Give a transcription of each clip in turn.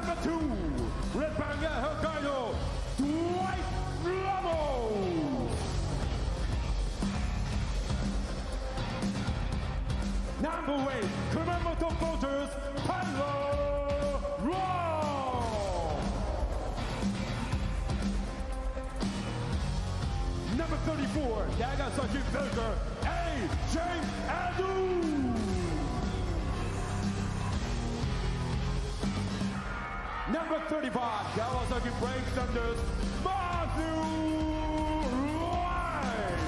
Number 2, Red Banga Hokkaido, Dwight Ramos. Number 8, Kumamoto Voters, Pablo Raw. Number 34, Nagasaki Filter, A.J. Adu. Number 35, Kawasaki Brave Thunders, Matthew White.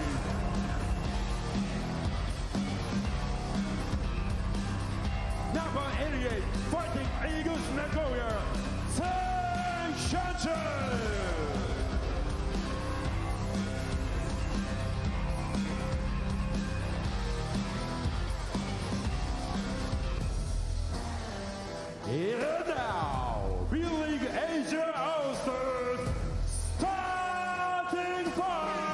Number 88, Fighting Eagles Nagoya, Tseng Shanchen. And now, B.LEAGUE Asia All-Stars starting five!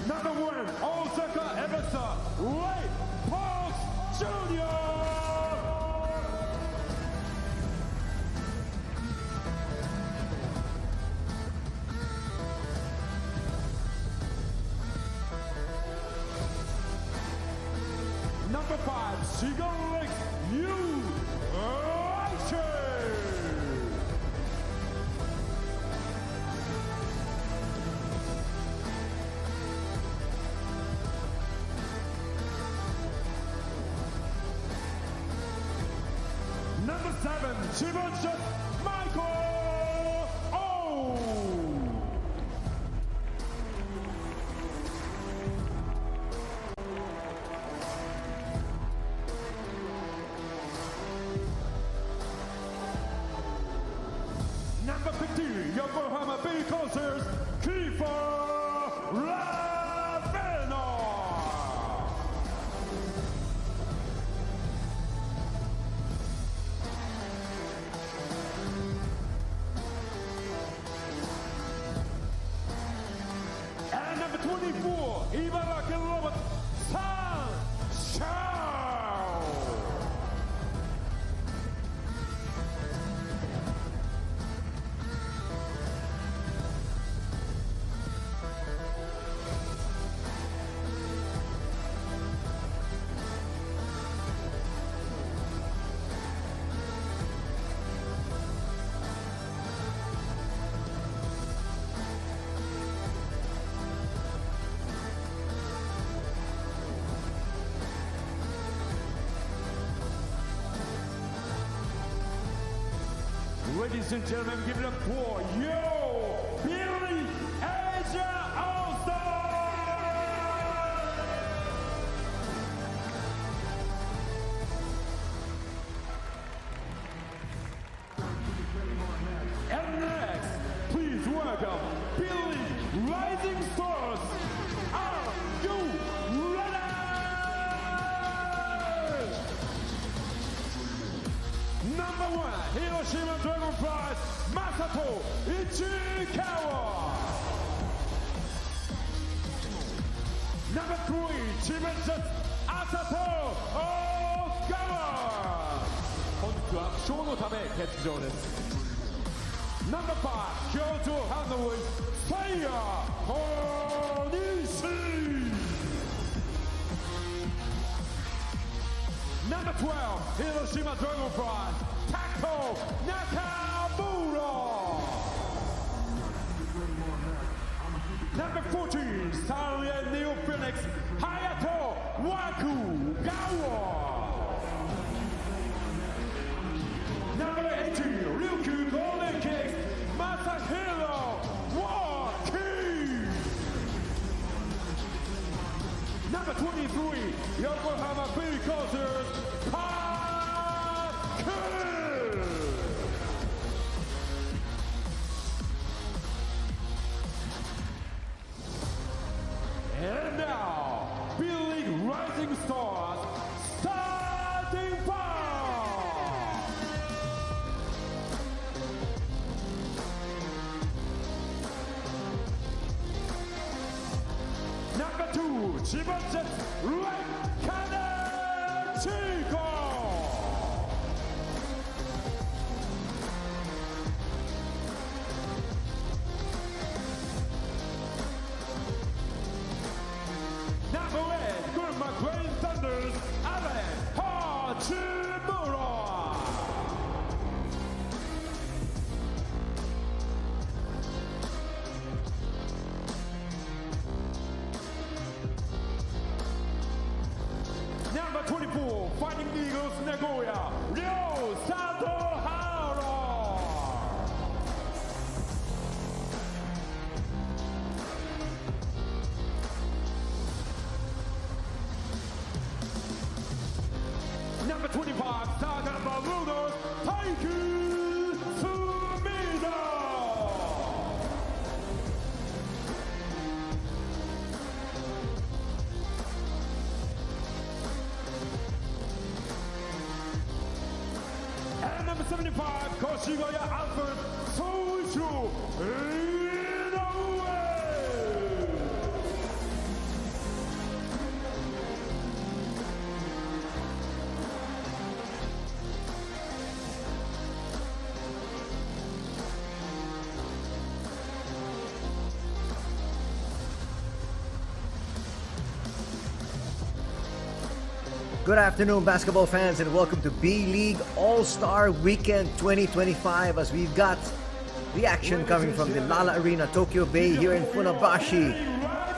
Number 1, Osaka Ebasa, Ray Parks Jr. Number 5, Seagull Lakes, Yu Aichi. Number 7, Chibunsha Michael O. Number 15, Yokohama Bay Concerts, Kiefer Ravena. And number 24, Ibaraki Robert Sanshao. Ladies and gentlemen, give it up for Yo B.LEAGUE Asia All-Stars! And next, please welcome B.LEAGUE Rising Stars. Are you ready? Number 1, Hiroshima Dragonflies, Masato Ichikawa. Number 3, Chimenchas Asato Ogawa. 本日は負傷のため欠場です。Number 5, Kyoto Handling, Seiya Konishi. Number 12, Hiroshima Dragonflies, Tako Nakamura. Number 14, Starlight Neo Phoenix, Hayato Wakugawa. Number 18, Ryukyu Golden Kicks, Masahiro Waki. Number 23, Yokohama Bay Concerts, Parker. 10번째 랭카네 치고 Number 8 Gurma Green Thunders Alan Hachimura. Number 24, Fighting Eagles Nagoya, Ryo Satohara. Number 25, Saga Ballooners, Taiku Sumida. And number 75, Koshigoya Alfred Soichu Inoue. Good afternoon, basketball fans, and welcome to B.LEAGUE All-Star Weekend 2025 as we've got the action coming from the Lala Arena, Tokyo Bay here in Funabashi.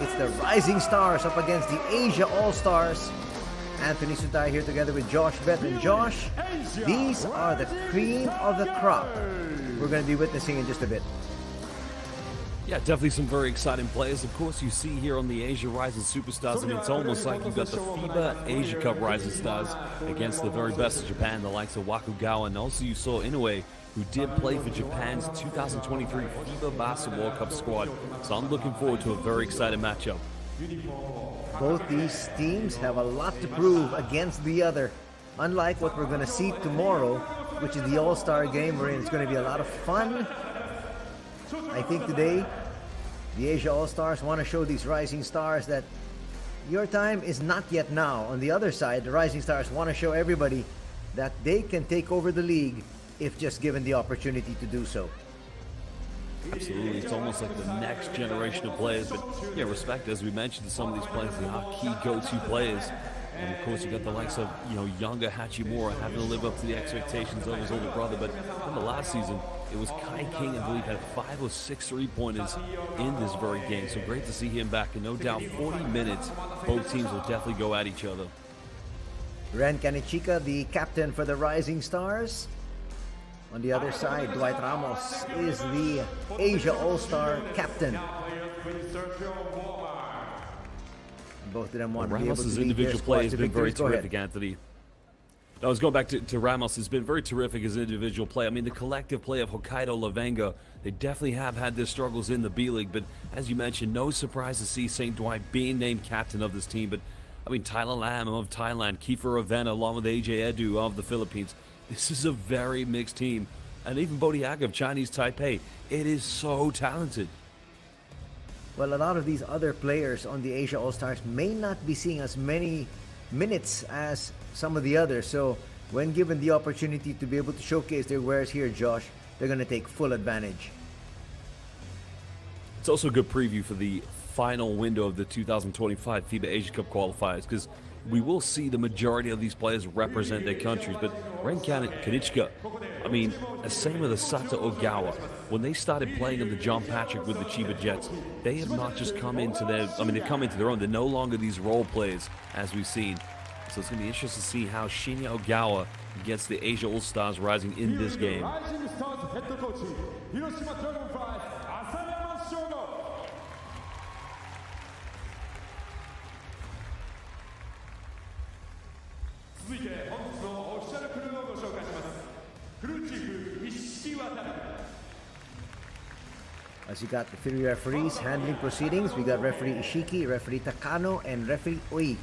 It's the Rising Stars up against the Asia All-Stars. Anthony Sutai here together with Josh Beth. And Josh, these are the cream of the crop we're going to be witnessing in just a bit. Yeah, definitely some very exciting players. Of course, you see here on the Asia Rising Superstars, I mean, it's almost like you've got the FIBA Asia Cup Rising Stars against the very best of Japan, the likes of Wakugawa, and also you saw Inoue, who did play for Japan's 2023 FIBA Basketball Cup squad. So I'm looking forward to a very exciting matchup. Both these teams have a lot to prove against the other. Unlike what we're going to see tomorrow, which is the All-Star game, wherein it's going to be a lot of fun. I think today, the Asia All-Stars want to show these Rising Stars that your time is not yet now. On the other side, the Rising Stars want to show everybody that they can take over the league if just given the opportunity to do so. Absolutely, it's almost like the next generation of players. But yeah, respect, as we mentioned, some of these players, they are key go-to players. And of course, you got the likes of, younger Hachimura having to live up to the expectations of his older brother. But in the last season, it was Kai King, I believe, had 5 or 6 3-pointers in this very game. So great to see him back. And no doubt, 40 minutes, both teams will definitely go at each other. Ren Kanichika, the captain for the Rising Stars. On the other side, Dwight Ramos is the Asia All-Star captain. Both of them want to be able to Ramos's lead their individual play has squad to been very victories. Go ahead. terrific, Anthony. I was going back to Ramos. Has been very terrific as an individual play. I mean, the collective play of Hokkaido Lavenga, they definitely have had their struggles in the B-League. But as you mentioned, no surprise to see St. Dwight being named captain of this team. But I mean, Tyler Lam of Thailand, Kiefer Ravenna, along with AJ Edu of the Philippines. This is a very mixed team. And even Bodiaga of Chinese Taipei. It is so talented. Well, a lot of these other players on the Asia All-Stars may not be seeing as many minutes as some of the others. So when given the opportunity to be able to showcase their wares here, Josh, they're going to take full advantage. It's also a good preview for the final window of the 2025 FIBA Asia Cup qualifiers, because we will see the majority of these players represent their countries. But Ren Kanichika, I mean, the same with the Sata Ogawa. When they started playing in the John Patrick with the Chiba Jets, they have not just come into their, they've come into their own. They're no longer these role players, as we've seen. So it's going to be interesting to see how Shinya Ogawa gets the Asia All-Stars rising in this game. Rising Stars head coach, Hiroshima Dragonflies, Asayama Shogo. 続いて本日のオフィシャルクルーをご紹介します。クルーチーフ石木渡。 As you got the 3 referees handling proceedings, we got referee Ishiki, referee Takano, and referee Oi.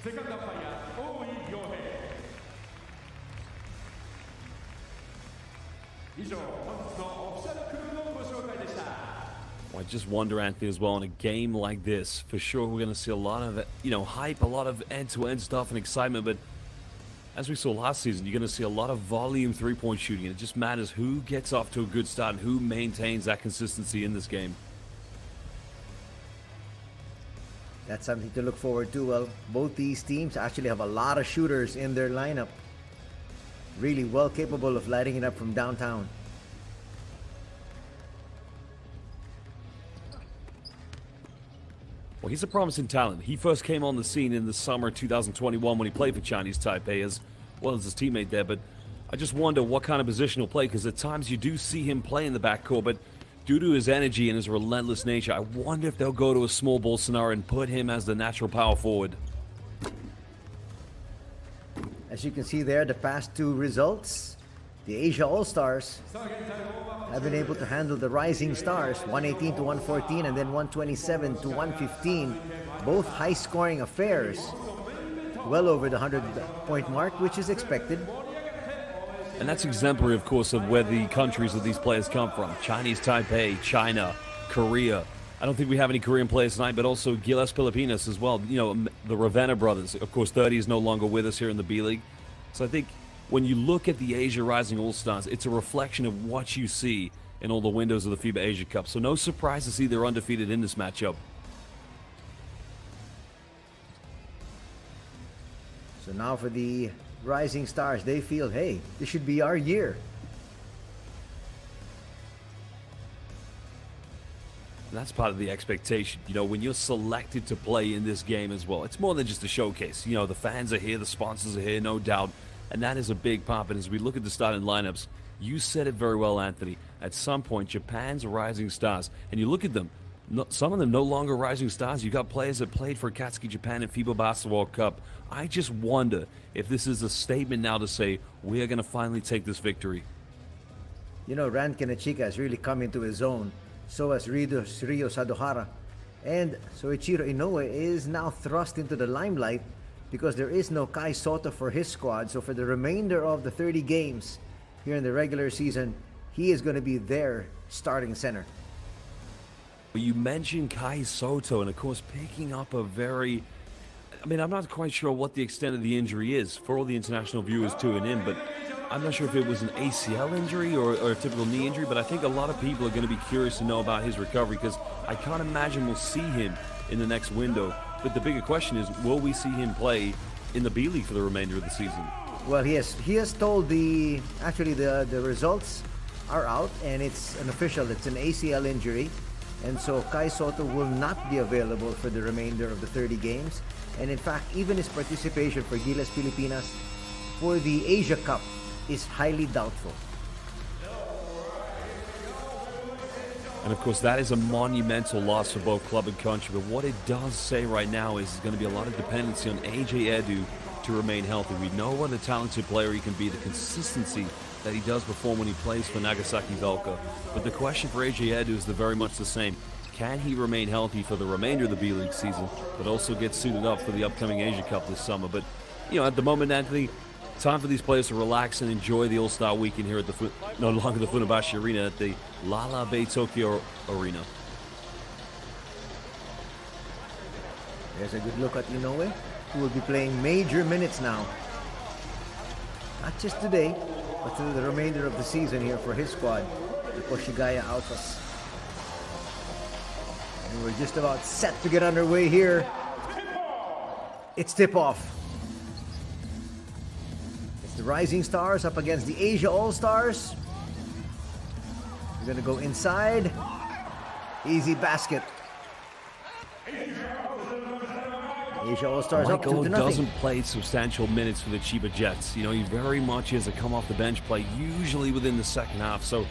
Second umpire, Oi Yohei. 以上、本日のオフィシャルクルーのご紹介でした。I just wonder, Anthony, as well, in a game like this, for sure we're going to see a lot of, hype, a lot of end-to-end stuff and excitement, but as we saw last season, you're going to see a lot of volume three-point shooting, and it just matters who gets off to a good start and who maintains that consistency in this game. That's something to look forward to. Well, both these teams actually have a lot of shooters in their lineup. Really well capable of lighting it up from downtown. Well, he's a promising talent. He first came on the scene in the summer 2021 when he played for Chinese Taipei as well as his teammate there, but I just wonder what kind of position he'll play, because at times you do see him play in the backcourt, but due to his energy and his relentless nature, I wonder if they'll go to a small ball scenario and put him as the natural power forward. As you can see there, the past two results, the Asia All-Stars have been able to handle the Rising Stars, 118 to 114 and then 127 to 115. Both high-scoring affairs, well over the 100-point mark, which is expected. And that's exemplary, of course, of where the countries of these players come from. Chinese Taipei, China, Korea. I don't think we have any Korean players tonight, but also Gilas Pilipinas as well. You know, the Ravenna brothers. Of course, 30 is no longer with us here in the B-League. So I think when you look at the Asia Rising All-Stars, it's a reflection of what you see in all the windows of the FIBA Asia Cup. So no surprise to see they're undefeated in this matchup. So now for the Rising Stars, they feel, hey, this should be our year. And that's part of the expectation. You know, when you're selected to play in this game as well, it's more than just a showcase. You know, the fans are here, the sponsors are here, no doubt. And that is a big part. But as we look at the starting lineups, you said it very well, Anthony. At some point, Japan's Rising Stars, and you look at them, some of them no longer Rising Stars. You got players that played for Akatsuki Japan in FIBA Basketball Cup. I just wonder if this is a statement now to say, we are going to finally take this victory. You know, Ran Kanechika has really come into his own. So has Rio Sadohara. And Soichiro Inoue is now thrust into the limelight because there is no Kai Soto for his squad. So for the remainder of the 30 games here in the regular season, he is going to be their starting center. You mentioned Kai Soto, and of course picking up a very... I mean, I'm not quite sure what the extent of the injury is for all the international viewers tuning in, but I'm not sure if it was an ACL injury or a typical knee injury, but I think a lot of people are going to be curious to know about his recovery, because I can't imagine we'll see him in the next window. But the bigger question is, will we see him play in the B-League for the remainder of the season? Well, he has told the results are out, and it's an official. It's an ACL injury, and so Kai Soto will not be available for the remainder of the 30 games. And in fact, even his participation for Gilas Pilipinas for the Asia Cup is highly doubtful. And of course, that is a monumental loss for both club and country. But what it does say right now is there's going to be a lot of dependency on AJ Edu to remain healthy. We know what a talented player he can be, the consistency that he does perform when he plays for Nagasaki Velka. But the question for AJ Edu is very much the same. Can he remain healthy for the remainder of the B-League season, but also get suited up for the upcoming Asia Cup this summer? But, you know, at the moment, Anthony, time for these players to relax and enjoy the All-Star Weekend here at no longer the Funabashi Arena, at the Lala Bay Tokyo Arena. There's a good look at Inoue, who will be playing major minutes now. Not just today, but through the remainder of the season here for his squad, the Koshigaya Alphas. And we're just about set to get underway here. It's tip-off. It's the Rising Stars up against the Asia All-Stars. We're gonna go inside. Easy basket. Asia All-Stars up 2-0. Doesn't play substantial minutes for the Chiba Jets. You know, he very much is a come-off-the-bench play, usually within the second half. So,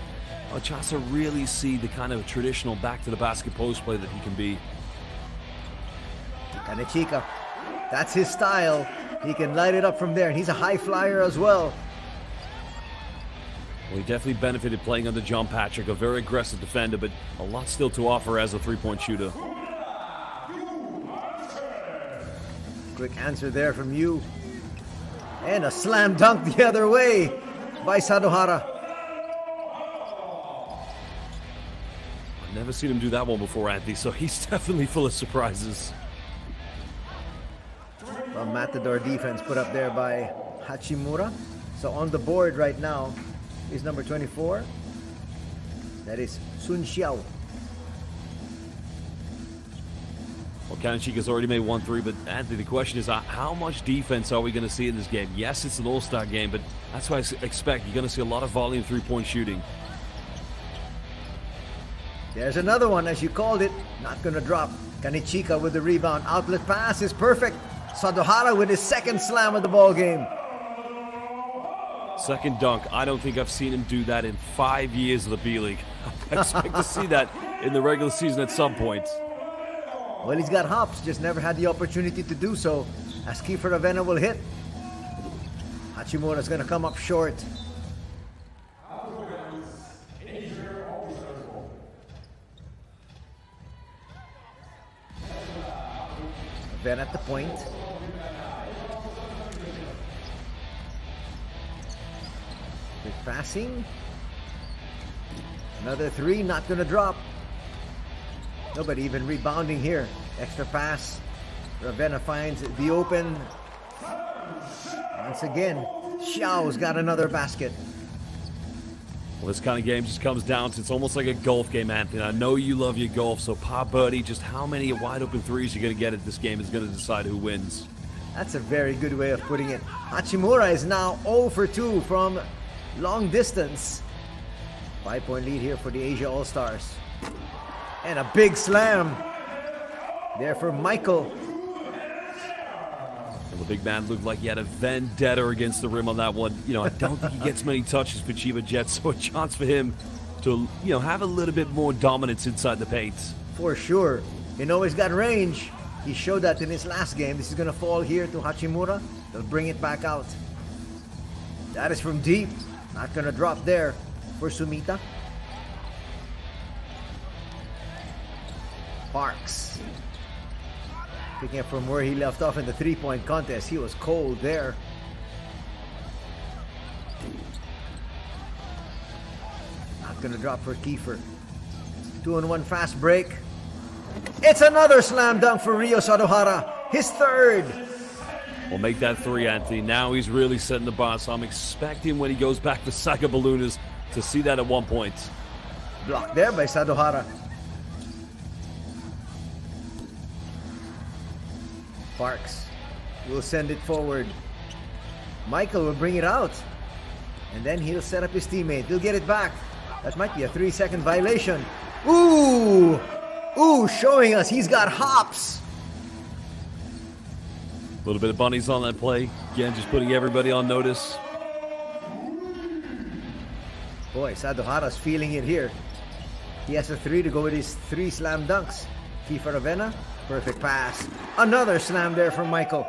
a chance to really see the kind of traditional back-to-the-basket post play that he can be. Kanechika, that's his style. He can light it up from there, and he's a high flyer as well. Well, he definitely benefited playing under John Patrick, a very aggressive defender, but a lot still to offer as a three-point shooter. Quick answer there from you. And a slam dunk the other way by Sadohara. Never seen him do that one before, Anthony, so he's definitely full of surprises. Well, Matador defense put up there by Hachimura. So on the board right now is number 24. That is Sun Xiao. Well, Kanichika's already made 1-3, but Anthony, the question is, how much defense are we going to see in this game? Yes, it's an all-star game, but that's what I expect. You're going to see a lot of volume three-point shooting. There's another one, as you called it. Not going to drop. Kanichika with the rebound. Outlet pass is perfect. Sadohara with his second slam of the ball game. Second dunk. I don't think I've seen him do that in 5 years of the B-League. I expect to see that in the regular season at some point. Well, he's got hops, just never had the opportunity to do so. As Kiefer Ravenna will hit. Hachimura's going to come up short. Ravenna at the point. Good passing. Another three, not going to drop. Nobody even rebounding here. Extra pass. Ravenna finds the open. Once again, Xiao's got another basket. Well, this kind of game just comes down to, it's almost like a golf game, Anthony. I know you love your golf, so par birdie, just how many wide open threes you're going to get at this game is going to decide who wins. That's a very good way of putting it. Hachimura is now 0 for 2 from long distance. 5-point lead here for the Asia All-Stars. And a big slam there for Michael. And the big man looked like he had a vendetta against the rim on that one. You know, I don't think he gets many touches for Chiba Jets, so a chance for him to, have a little bit more dominance inside the paint. For sure. You know he's got range. He showed that in his last game. This is going to fall here to Hachimura. They'll bring it back out. That is from deep. Not going to drop there for Sumita. Parks. Picking up from where he left off in the three-point contest. He was cold there. Not going to drop for Kiefer. 2-on-1 fast break. It's another slam dunk for Ryo Sadohara. His third. Well, make that three, Anthony. Now he's really setting the bar, so I'm expecting when he goes back for Saga Ballooners to see that at one point. Blocked there by Sadohara. Parks will send it forward. Michael will bring it out. And then he'll set up his teammate. He'll get it back. That might be a 3-second violation. Ooh! Ooh, showing us he's got hops. A little bit of bunnies on that play. Again, just putting everybody on notice. Boy, Sadohara's feeling it here. He has a three to go with his 3 slam dunks. Kiefer Ravenna, perfect pass. Another slam there from Michael.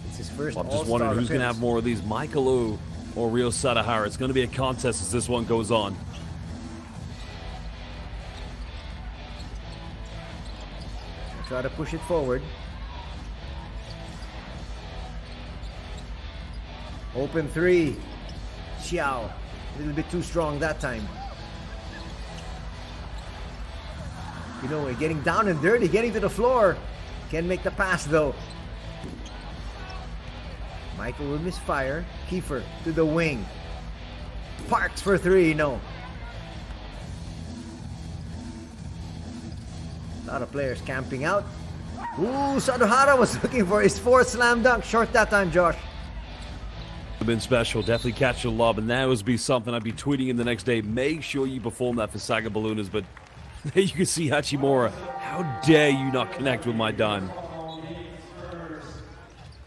It's his first I'm just All-Star wondering who's going to appearance. have more of these, Michael or Ryo Sadohara. It's going to be a contest as this one goes on. Try to push it forward. Open three. Xiao. A little bit too strong that time. We're getting down and dirty, getting to the floor. Can't make the pass though. Michael will misfire. Kiefer to the wing. Parks for 3, no. A lot of players camping out. Ooh, Sadohara was looking for his 4th slam dunk. Short that time, Josh. Have been special. Definitely catch the lob, and that would be something I'd be tweeting in the next day. Make sure you perform that for Saga Ballooners. But there you can see Hachimura. How dare you not connect with my dime?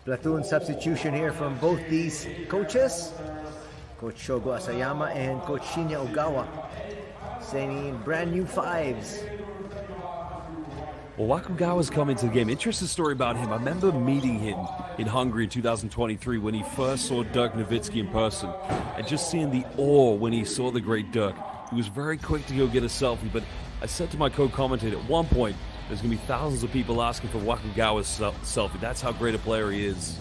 Platoon substitution here from both these coaches. Coach Shogo Asayama and Coach Shinya Ogawa. Sending in brand new 5s. Well, Wakugawa's come into the game. Interesting story about him. I remember meeting him in Hungary in 2023 when he first saw Dirk Nowitzki in person. And just seeing the awe when he saw the great Dirk. He was very quick to go get a selfie, but I said to my co-commentator at one point, there's going to be thousands of people asking for Wakugawa's selfie. That's how great a player he is.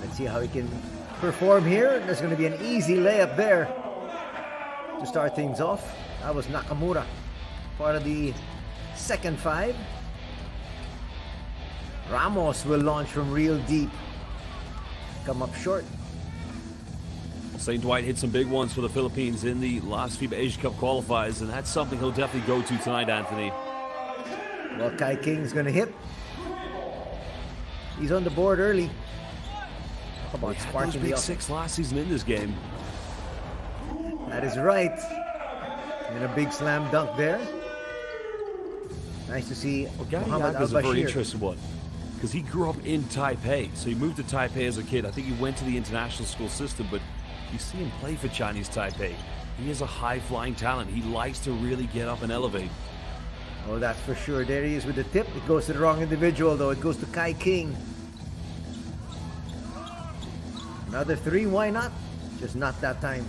Let's see how he can perform here. There's going to be an easy layup there to start things off. That was Nakamura, part of the second five. Ramos will launch from real deep. Come up short. St. Dwight hit some big ones for the Philippines in the last FIBA Asia Cup qualifiers, and that's something he'll definitely go to tonight, Anthony. Well, Kai King's going to hit. He's on the board early. How about sparking those big six last season in this game? That is right. And a big slam dunk there. Nice to see Muhammad Al-Bashir is a very Al-Bashir. interesting one, because he grew up in Taipei. So he moved to Taipei as a kid. I think he went to the international school system, but you see him play for Chinese Taipei. He is a high-flying talent. He likes to really get up and elevate. Oh, that's for sure. There he is with the tip. It goes to the wrong individual, though. It goes to Kai King. Another three, why not? Just not that time.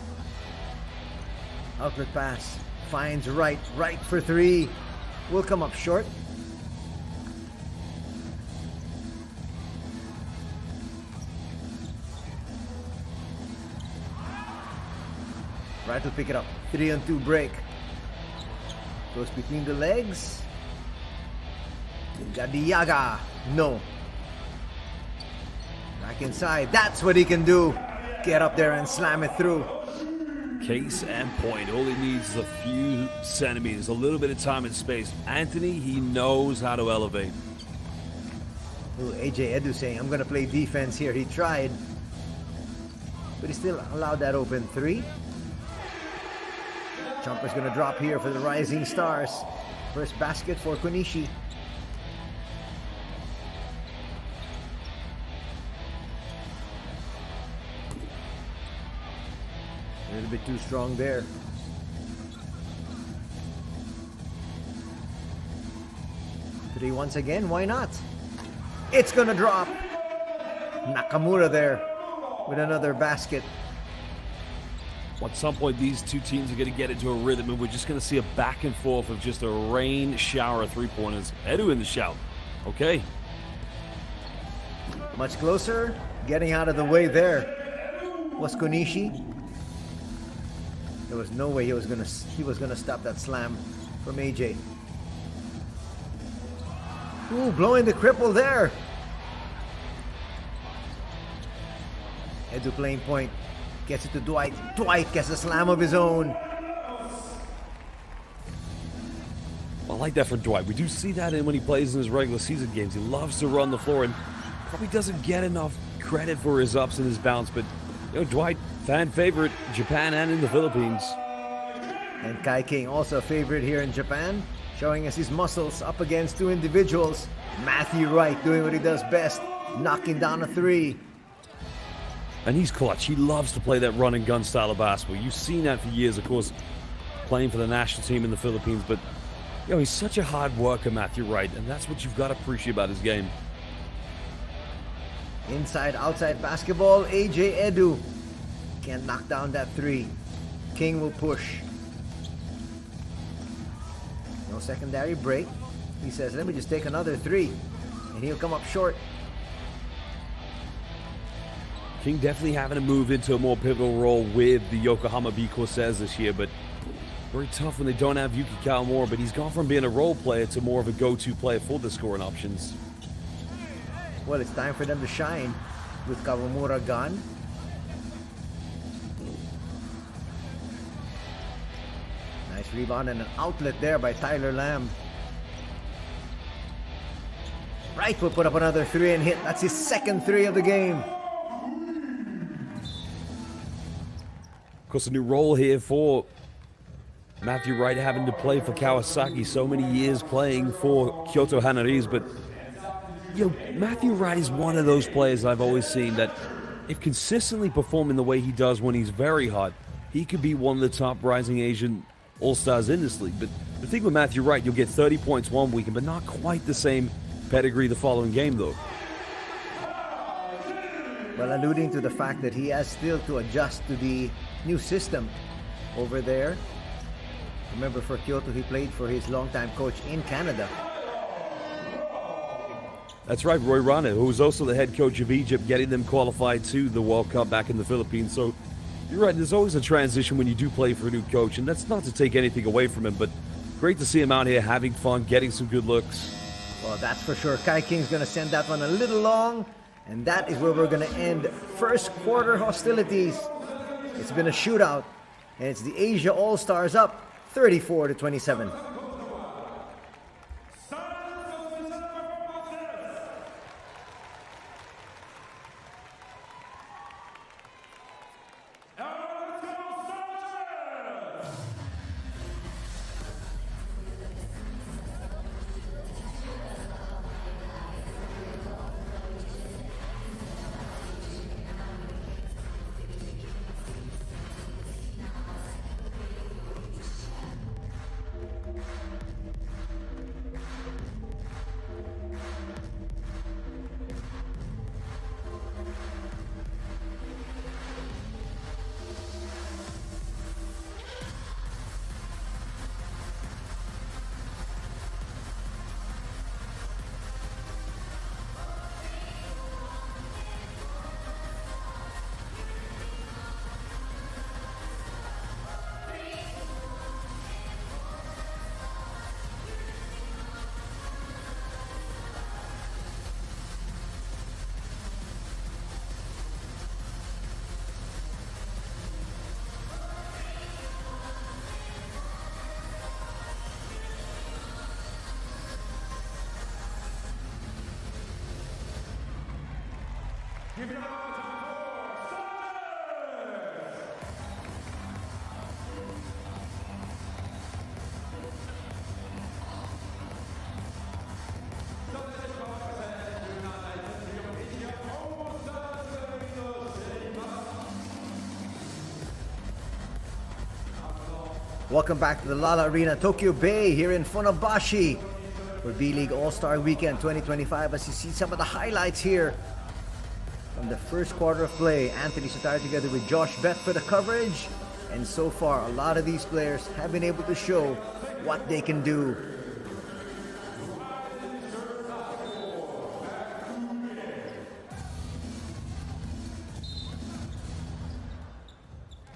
Outlet pass. Finds right for three. Will come up short. Right will pick it up. 3-on-2 break. Goes between the legs. Gadiaga. No. Back inside. That's what he can do. Get up there and slam it through. Case and point. All he needs is a few centimeters, a little bit of time and space. Anthony, he knows how to elevate. Ooh, AJ Edu saying, I'm going to play defense here. He tried. But he still allowed that open three. Jumper's going to drop here for the Rising Stars. First basket for Konishi. A little bit too strong there. Three once again, why not? It's going to drop. Nakamura there with another basket. At some point, these two teams are going to get into a rhythm, and we're just going to see a back and forth of just a rain shower of three-pointers. Edu in the shout. Okay. Much closer. Getting out of the way there was Konishi. There was no way he was gonna stop that slam from AJ. Ooh, blowing the cripple there. Edu playing point. Gets it to Dwight. Dwight gets a slam of his own. I like that for Dwight. We do see that when he plays in his regular season games. He loves to run the floor and probably doesn't get enough credit for his ups and his downs. But, you know, Dwight, fan favorite, Japan and in the Philippines. And Kai King, also a favorite here in Japan, showing us his muscles up against two individuals. Matthew Wright doing what he does best, knocking down a three. And he's clutch. He loves to play that run and gun style of basketball. You've seen that for years, of course, playing for the national team in the Philippines. But, you know, he's such a hard worker, Matthew Wright, and that's what you've got to appreciate about his game. Inside, outside basketball, AJ Edu can't knock down that three. King will push. No secondary break. He says, let me just take another three. And he'll come up short. King definitely having to move into a more pivotal role with the Yokohama B. Corsairs this year, but very tough when they don't have Yuki Kawamura, but he's gone from being a role player to more of a go-to player for the scoring options. Well, it's time for them to shine with Kawamura gone. Nice rebound and an outlet there by Tyler Lamb. Wright will put up another three and hit. That's his second three of the game. Of course, a new role here for Matthew Wright, having to play for Kawasaki, so many years playing for Kyoto Hanaris. But, you know, Matthew Wright is one of those players I've always seen that if consistently performing the way he does when he's very hot, he could be one of the top rising Asian all-stars in this league. But the thing with Matthew Wright, you'll get 30 points one weekend, but not quite the same pedigree the following game, though. Well, alluding to the fact that he has still to adjust to the new system over there. Remember, for Kyoto, he played for his longtime coach in Canada. That's right, Roy Rana, who was also the head coach of Egypt, getting them qualified to the World Cup back in the Philippines. So you're right, there's always a transition when you do play for a new coach, and that's not to take anything away from him, but great to see him out here having fun, getting some good looks. Well, that's for sure. Kai King's going to send that one a little long, and that is where we're going to end first quarter hostilities. It's been a shootout, and it's the Asia All-Stars up 34-27. Welcome back to the Lala Arena, Tokyo Bay, here in Funabashi for B.LEAGUE All-Star Weekend 2025. As you see some of the highlights here from the first quarter of play. Anthony Sotaro together with Josh Beth for the coverage. And so far, a lot of these players have been able to show what they can do.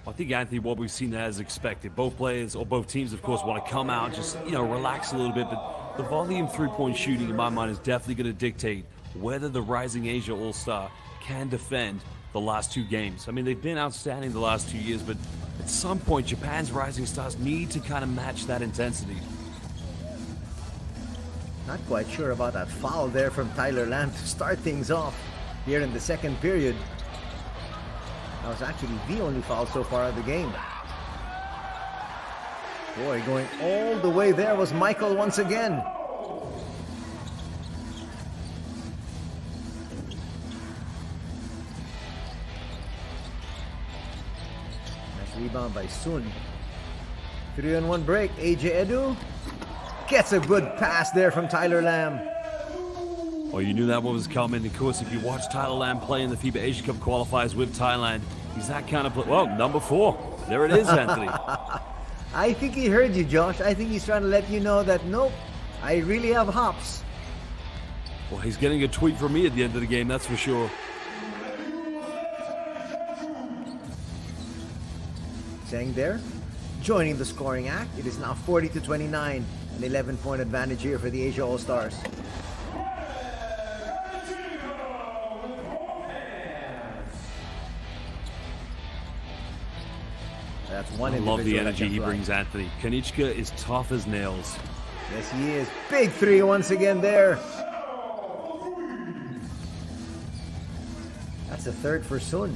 I think, Anthony, what we've seen as expected. Both players, or both teams, of course, want to come out, just, relax a little bit. But the volume three-point shooting, in my mind, is definitely going to dictate whether the Rising Asia All-Star can defend the last two games. I mean, they've been outstanding the last 2 years, but at some point, Japan's Rising Stars need to kind of match that intensity. Not quite sure about that foul there from Tyler Lamb to start things off here in the second period. That was actually the only foul so far of the game. Boy, going all the way there was Michael once again. Nice rebound by Sun. 3-on-1 break. AJ Edu gets a good pass there from Tyler Lamb. Well, you knew that one was coming. Of course, if you watch Tyler Lamb play in the FIBA Asia Cup qualifiers with Thailand, he's that kind of player. Well, number 4. There it is, Anthony. I think he heard you, Josh. I think he's trying to let you know that, nope, I really have hops. Well, he's getting a tweet from me at the end of the game, that's for sure. Saying there, joining the scoring act. It is now 40-29, an 11-point advantage here for the Asia All-Stars. That's one. I love the energy he brings, Anthony. Kanichka is tough as nails. Yes, he is. Big three once again there. That's a third for Sun.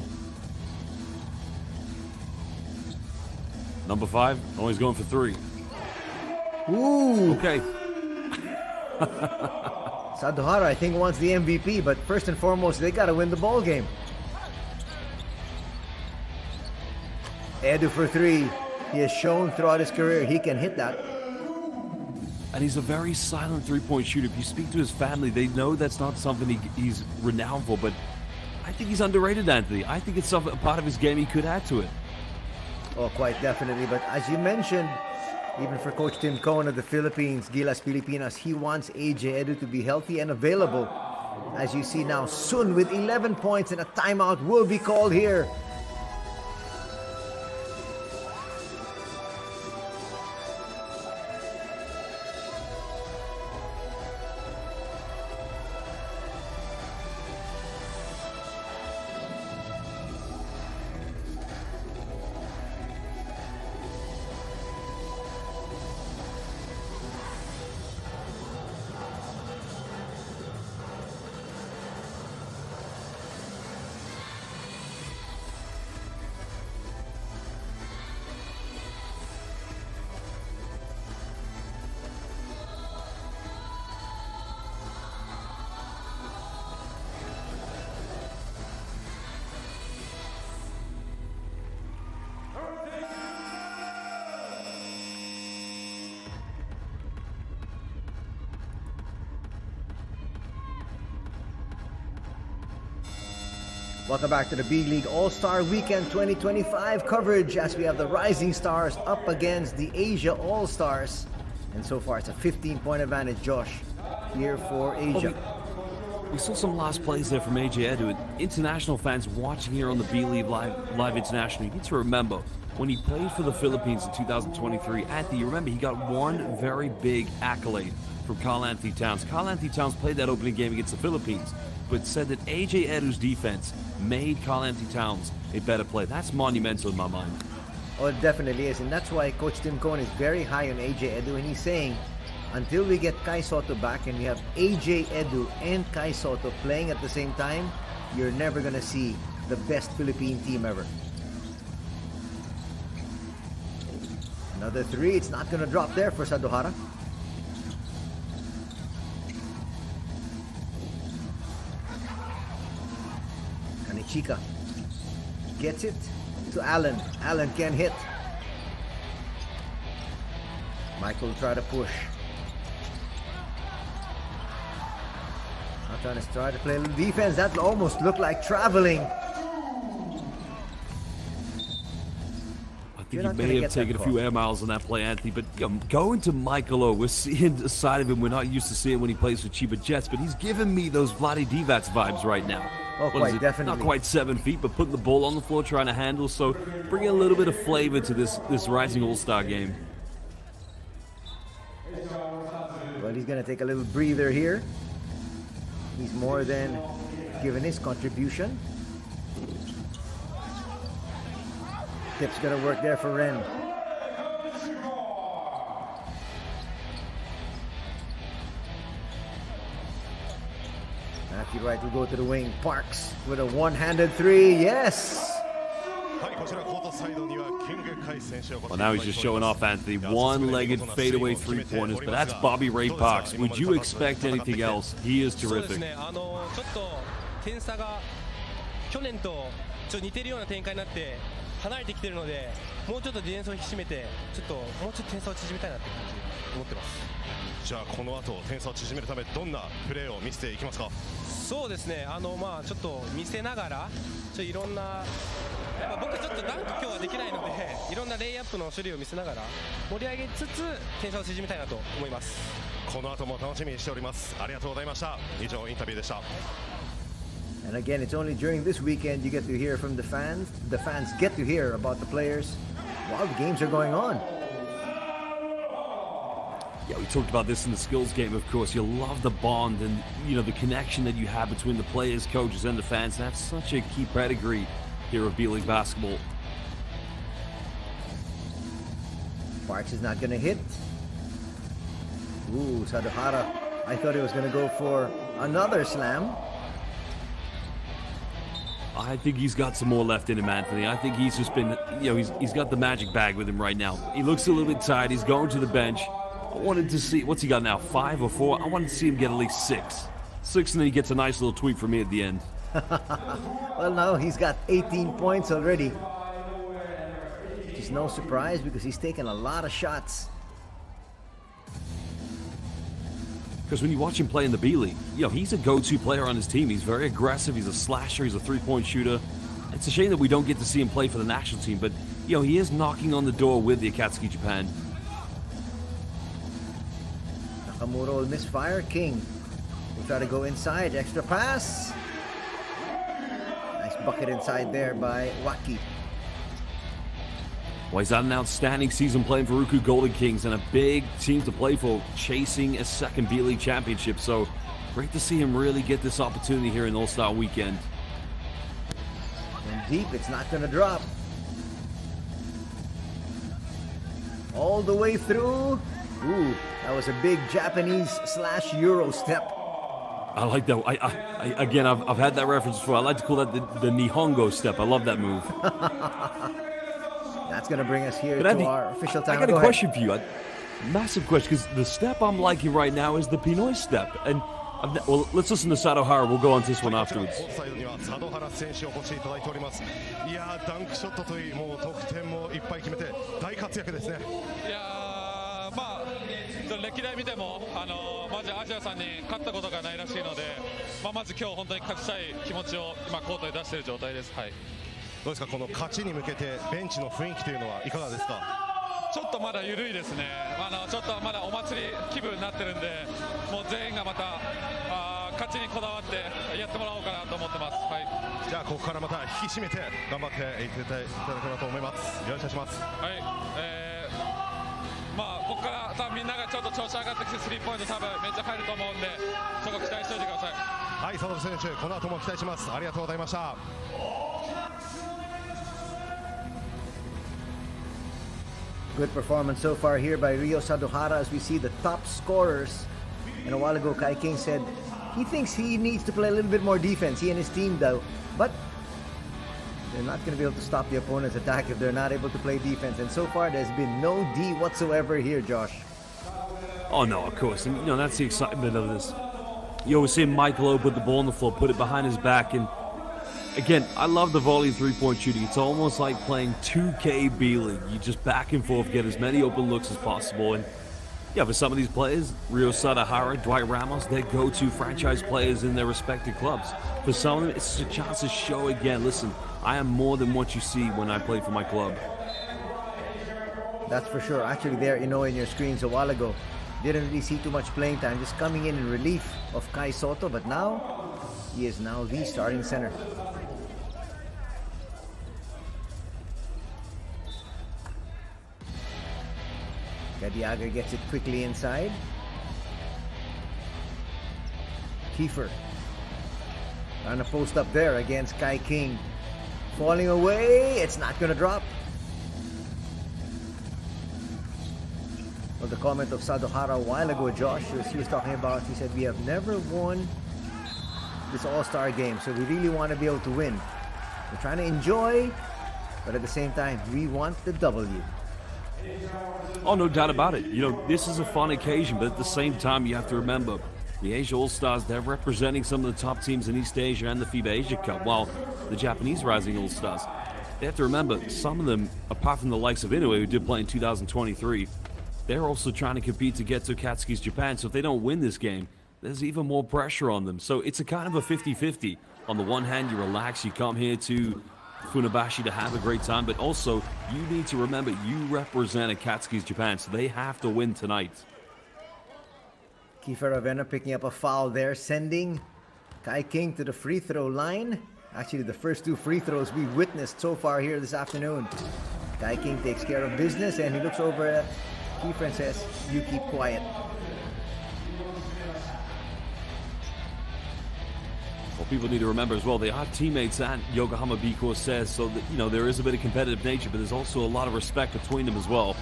Number 5, always going for 3. Ooh. Okay. Sadohara, I think, wants the MVP, but first and foremost, they got to win the ball game. Edu for 3. He has shown throughout his career he can hit that. And he's a very silent three-point shooter. If you speak to his family, they know that's not something he's renowned for, but I think he's underrated, Anthony. I think it's a part of his game he could add to it. Oh, quite definitely. But as you mentioned, even for Coach Tim Cohen of the Philippines, Gilas Pilipinas, he wants AJ Edu to be healthy and available As you see now, Sun with 11 points and a timeout will be called here. Welcome back to the B.LEAGUE All-Star Weekend 2025 coverage as we have the Rising Stars up against the Asia All-Stars. And so far it's a 15-point advantage, Josh, here for Asia. We saw some last plays there from AJ Edu. International fans watching here on the B.LEAGUE Live International, you need to remember, when he played for the Philippines in 2023, Anthony, you remember he got one very big accolade from Karl-Anthony Towns. Karl-Anthony Towns played that opening game against the Philippines, but said that AJ Edu's defense made Karl-Anthony Towns a better player. That's monumental in my mind. Oh, it definitely is. And that's why Coach Tim Cohen is very high on AJ Edu. And he's saying, until we get Kai Soto back and we have AJ Edu and Kai Soto playing at the same time, you're never going to see the best Philippine team ever. Another three. It's not going to drop there for Sadohara. Kanichika gets it to Allen. Allen can hit. Michael will try to push. Now try to play a little defense. That almost looked like traveling. I think he may have taken a few air miles on that play, Anthony, but going to Michael O, we're seeing a side of him we're not used to seeing when he plays for Chiba Jets, but he's giving me those Vlade Divac vibes right now. Oh, quite definitely. Not quite 7 feet, but putting the ball on the floor, trying to handle, so bringing a little bit of flavor to this Rising All-Star game. Well, he's going to take a little breather here. He's more than given his contribution. Tip's going to work there for Ren. Matthew Wright will go to the wing. Parks with a one-handed three. Yes! Well, now he's just showing off, Anthony. One-legged fadeaway three-pointers, but that's Bobby Ray Parks. Would you expect anything else? He is terrific. 離れてきてるので、もうちょっとディフェンスを引き締めて、もうちょっと点差を縮めたいなって思ってます。じゃあこの後点差を縮めるためどんなプレーを見せていきますか。そうですね。まあちょっと見せながら、いろんな僕ちょっとダンク今日はできないので、いろんなレイアップの種類を見せながら盛り上げつつ点差を縮めたいなと思います。この後も楽しみにしております。ありがとうございました。以上インタビューでした。 And again, it's only during this weekend you get to hear from the fans. The fans get to hear about the players while the games are going on. Yeah, we talked about this in the skills game, of course. You love the bond and, the connection that you have between the players, coaches, and the fans. That's such a key pedigree here of B.LEAGUE basketball. Parks is not going to hit. Ooh, Sadohara. I thought he was going to go for another slam. I think he's got some more left in him, Anthony. I think he's just been, he's got the magic bag with him right now. He looks a little bit tired. He's going to the bench. I wanted to see, what's he got now, 5 or 4? I wanted to see him get at least 6. 6, and then he gets a nice little tweet from me at the end. Well, now he's got 18 points already. Which is no surprise because he's taken a lot of shots. Because when you watch him play in the B-League, he's a go-to player on his team. He's very aggressive. He's a slasher. He's a three-point shooter. It's a shame that we don't get to see him play for the national team, but, he is knocking on the door with the Akatsuki Japan. Nakamura will misfire. King We'll try to go inside. Extra pass. Nice bucket inside there by Waki. Well, he's had an outstanding season playing for Ruku Golden Kings and a big team to play for, chasing a second B.LEAGUE championship. So great to see him really get this opportunity here in All-Star Weekend. And deep, it's not going to drop. All the way through. Ooh, that was a big Japanese/Euro step. I like that. Again, I've had that reference before. I like to call that the Nihongo step. I love that move. That's going to bring us here But to Andy, our official time. I got a Go question for you. Massive question, because the step I'm liking right now is the Pinoy step. And well, let's listen to Sado Hara. We'll go on to this one afterwards. サイドには佐渡原選手をお越しいただいております。いやー、ダンクショットといい、もう得点もいっぱい決めて大活躍ですね。いやー、まあ歴代見てもまずアジアさんに勝ったことがないらしいので、まず今日本当に勝ちたい気持ちを今コートに出している状態です。はい。どうですか、この勝ちに向けてベンチの雰囲気というのはいかがですか。ちょっとまだ緩いですね。ちょっとまだお祭り気分になってるんで、もう全員がまた勝ちにこだわってやってもらおうかなと思ってます。はい。じゃあここからまた引き締めて頑張っていただければと思います。よろしくお願いします。はい。ここから多分みんながちょっと調子上がってきてスリーポイント多分めっちゃ入ると思うんで、そこ期待しておいてください。はい、佐藤選手、この後も期待します。ありがとうございました。Good performance so far here by Ryo Sadohara as we see the top scorers. And a while ago, Kai King said he thinks he needs to play a little bit more defense, he and his team though. But they're not going to be able to stop the opponent's attack if they're not able to play defense. And so far, there's been no D whatsoever here, Josh. Oh, no, of course. And, that's the excitement of this. You always see Michael O put the ball on the floor, put it behind his back. And, again, I love the volley three-point shooting. It's almost like playing 2K B.LEAGUE. You just back and forth, get as many open looks as possible. And, yeah, for some of these players, Ryo Sadohara, Dwight Ramos, they're go-to franchise players in their respective clubs. For some of them, it's a chance to show again, listen, I am more than what you see when I play for my club. That's for sure. Actually, there, in your screens a while ago, didn't really see too much playing time, just coming in relief of Kai Soto, but now, he is now the starting center. Gadiaga gets it quickly inside. Kiefer trying to post up there against Kai King. Falling away, it's not going to drop. Well, the comment of Sadohara a while ago, Josh, he was talking about, he said, we have never won this all-star game, so we really want to be able to win. We're trying to enjoy, but at the same time, we want the W. Oh, no doubt about it. This is a fun occasion, but at the same time, you have to remember, the Asia All-Stars, they're representing some of the top teams in East Asia and the FIBA Asia Cup, while the Japanese Rising All-Stars, they have to remember, some of them, apart from the likes of Inoue, who did play in 2023, they're also trying to compete to get to Katsuki's Japan, so if they don't win this game, there's even more pressure on them. So it's a kind of a 50-50. On the one hand, you relax, you come here to Funabashi to have a great time, but also you need to remember you represent Akatsuki's Japan, so they have to win tonight. Kiefer Ravena picking up a foul there, sending Kai King to the free throw line. Actually, the first two free throws we witnessed so far here this afternoon. Kai King takes care of business and he looks over at Kiefer and says, you keep quiet. Well, people need to remember as well, they are teammates at Yokohama B-Corps says, so that, there is a bit of competitive nature, but there's also a lot of respect between them as well.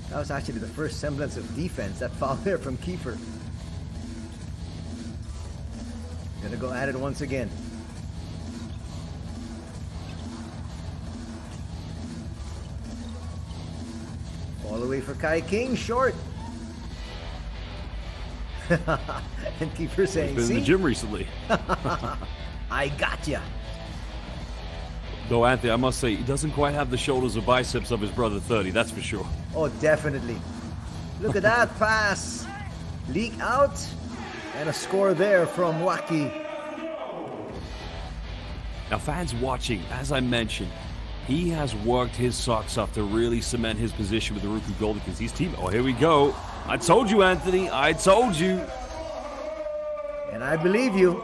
That was actually the first semblance of defense, that foul there from Kiefer. Gonna go at it once again. All the way for Kai King, short. And Kiefer saying, he's been in the gym recently. I gotcha. Though, Anthony, I must say, he doesn't quite have the shoulders or biceps of his brother 30, that's for sure. Oh, definitely. Look at that pass. Leak out. And a score there from Waki. Now, fans watching, as I mentioned, he has worked his socks off to really cement his position with the Ruku Golden Kings. He's team. Oh, here we go. I told you, Anthony. I told you. And I believe you.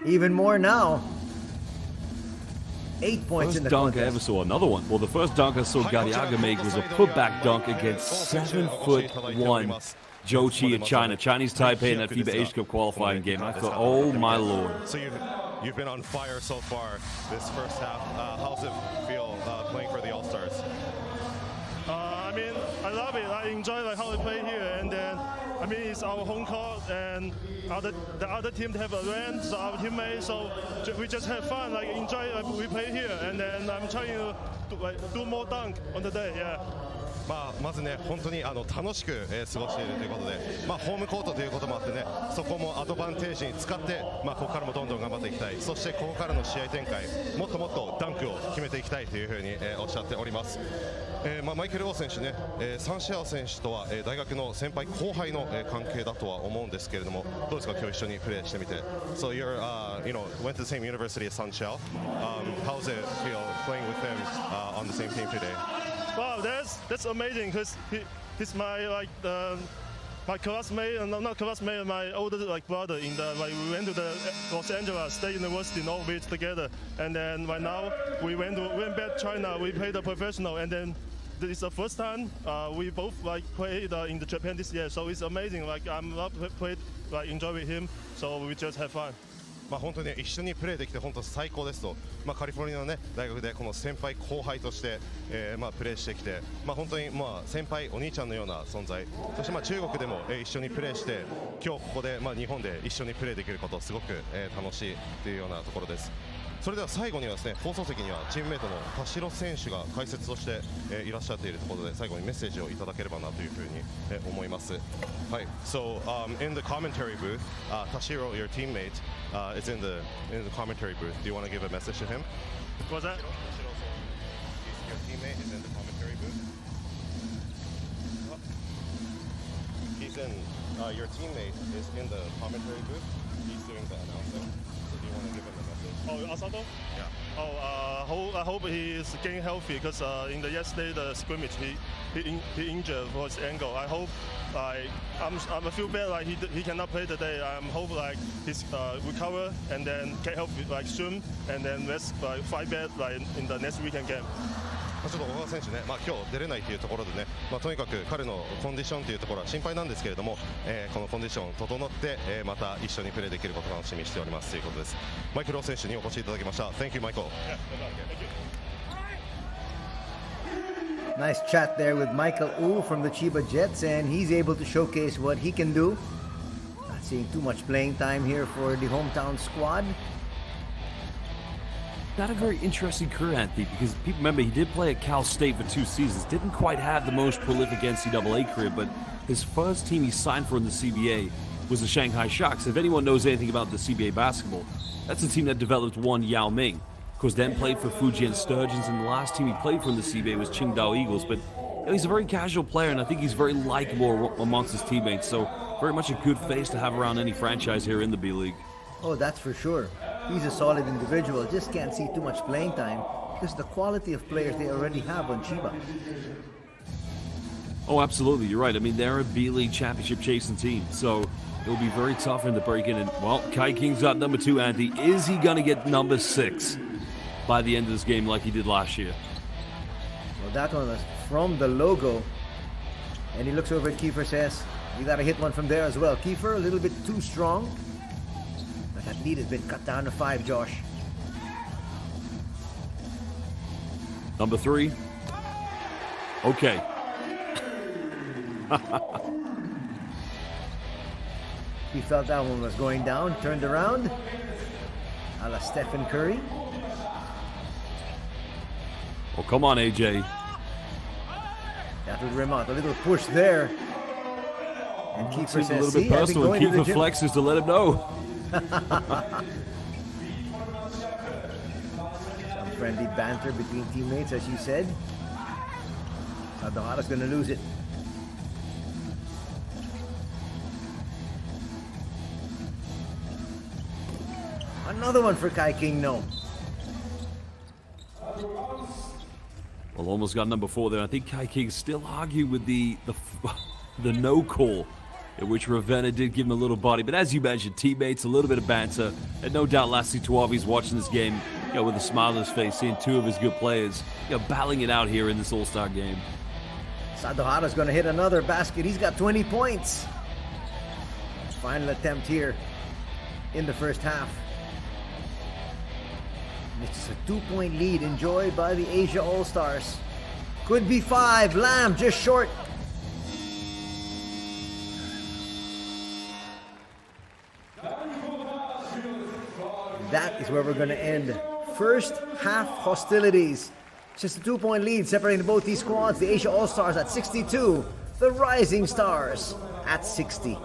Even more now. 8 points First in the dunk I contest. ever saw, another one. Well, the first dunk I saw Garriaga make was a putback dunk against 7'1" Zhou Qi of China, Chinese Taipei in that FIBA Asia Cup qualifying game. I thought, oh my lord. So you've been on fire so far this first half. How's it feel playing for the All-Stars? I mean, I love it. I enjoy like how we play here, and then I mean it's our home court, and the other team have a rent, so our teammates, so we just have fun, like enjoy. We play here, and then I'm trying to do more dunk on the day. Yeah. まずね、本当に楽しく過ごしているということで、ホームコートということもあってね、そこもアドバンテージに使って、ここからもどんどん頑張っていきたい、そしてここからの試合展開、もっともっとダンクを決めていきたいというふうにおっしゃっております。マイケル・オー選手ね、サンシェア選手とは大学の先輩後輩の関係だとは思うんですけれども、どうですか、今日一緒にプレーしてみて。So you're, went to the same university as Sanchel. How does it feel playing with him on the same team today? Wow, that's amazing because he's my my classmate, not classmate, my older brother in the we went to the Los Angeles State University Norwich together, and then right now we went back to China. We played the professional, and then this is the first time we both played in the Japan this year. So it's amazing. I'm love to play, enjoy with him. So we just have fun. 本当に、ね、一緒にプレーできて本当最高ですと、カリフォルニアの、ね、大学でこの先輩後輩として、プレーしてきて、本当に、先輩お兄ちゃんのような存在、そして、中国でも、一緒にプレーして今日ここで、日本で一緒にプレーできることすごく、楽しいというようなところです。それでは最後にはですね、放送席にはチームメイトの田代選手が解説として、いらっしゃっているところで最後にメッセージをいただければなというふうに、思います。はい。So in the commentary booth, Tashiro, your teammate, is in the commentary booth. Do you want to give a message to him? What's that? Your teammate is in the commentary booth. He's in. Your teammate is in the commentary booth. He's doing the announcing. So do you want to give him a message? Oh, Asato? Yeah. Oh, I hope he is getting healthy because in the yesterday the scrimmage he injured for his ankle. I hope I feel bad he cannot play today. I'm hope he's recover and then get healthy soon and then let's fight back in the next weekend game. ちょっと小川選手ね、今日出れないというところでね、とにかく彼のコンディションというところは心配なんですけれども、このコンディション整って、また一緒にプレーできることを楽しみにしておりますということです。マイケル・オー選手にお越しいただきました。Thank you, Michael. Nice chat there with Michael Wu from the Chiba Jets, and he's able to showcase what he can do. Not seeing too much playing time here for the hometown squad. Not a very interesting career, Anthony, because people remember he did play at Cal State for 2 seasons. Didn't quite have the most prolific NCAA career, but his first team he signed for in the CBA was the Shanghai Sharks. If anyone knows anything about the CBA basketball, that's the team that developed one Yao Ming. Of course, then played for Fujian Sturgeons, and the last team he played for in the CBA was Qingdao Eagles. But he's a very casual player, and I think he's very likable amongst his teammates. So very much a good face to have around any franchise here in the B-League. Oh, that's for sure. He's a solid individual. Just can't see too much playing time because the quality of players they already have on Chiba. Oh, absolutely. You're right. I mean, they're a B-League championship chasing team, so it'll be very tough for him to break in. And, well, Kai King's got number 2, Andy. Is he going to get number 6 by the end of this game like he did last year? Well, that one was from the logo. And he looks over at Kiefer, says, you got to hit one from there as well. Kiefer, a little bit too strong. But that lead has been cut down to 5, Josh. Number 3. Okay. He felt that one was going down, turned around. A la Stephen Curry. Well, come on, AJ. That would rim out. A little push there. And Kiefer Seems says, a little see, bit I've been personal, going and to the Kiefer gym. flexes to let him know. Some friendly banter between teammates, as you said. Adahara's going to lose it. Another one for Kai King, no. Well, almost got number 4 there. I think Kai King still argued with the no call in which Ravenna did give him a little body. But as you mentioned, teammates, a little bit of banter, and no doubt Lassie Tuavi's watching this game, with a smile on his face, seeing two of his good players, battling it out here in this All-Star game. Sadohara's going to hit another basket. He's got 20 points. Final attempt here in the first half. This is a 2-point lead enjoyed by the Asia All-Stars. Could be 5. Lamb just short. That is where we're going to end first half hostilities. Just a 2-point lead separating both these squads. The Asia All-Stars at 62. The Rising Stars at 60.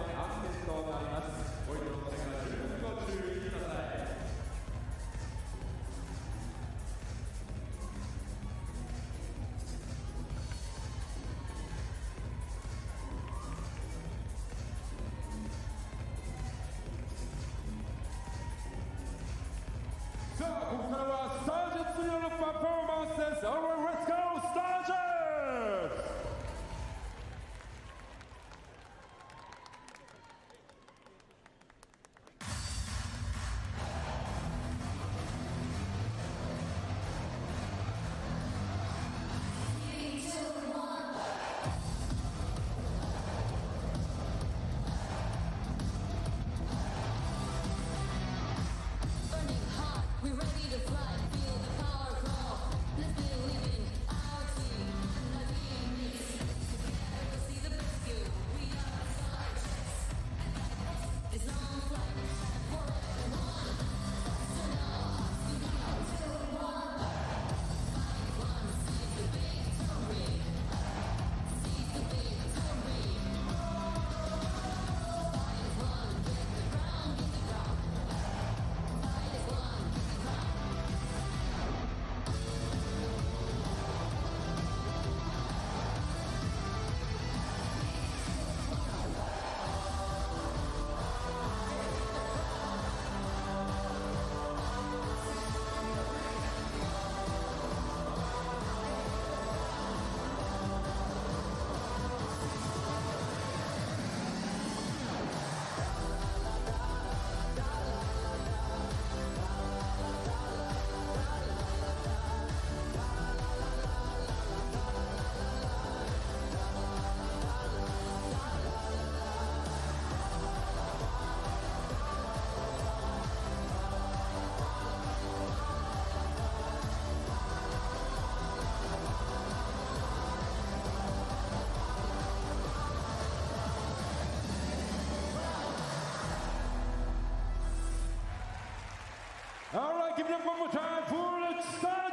All right, give it up one more time for the Stars.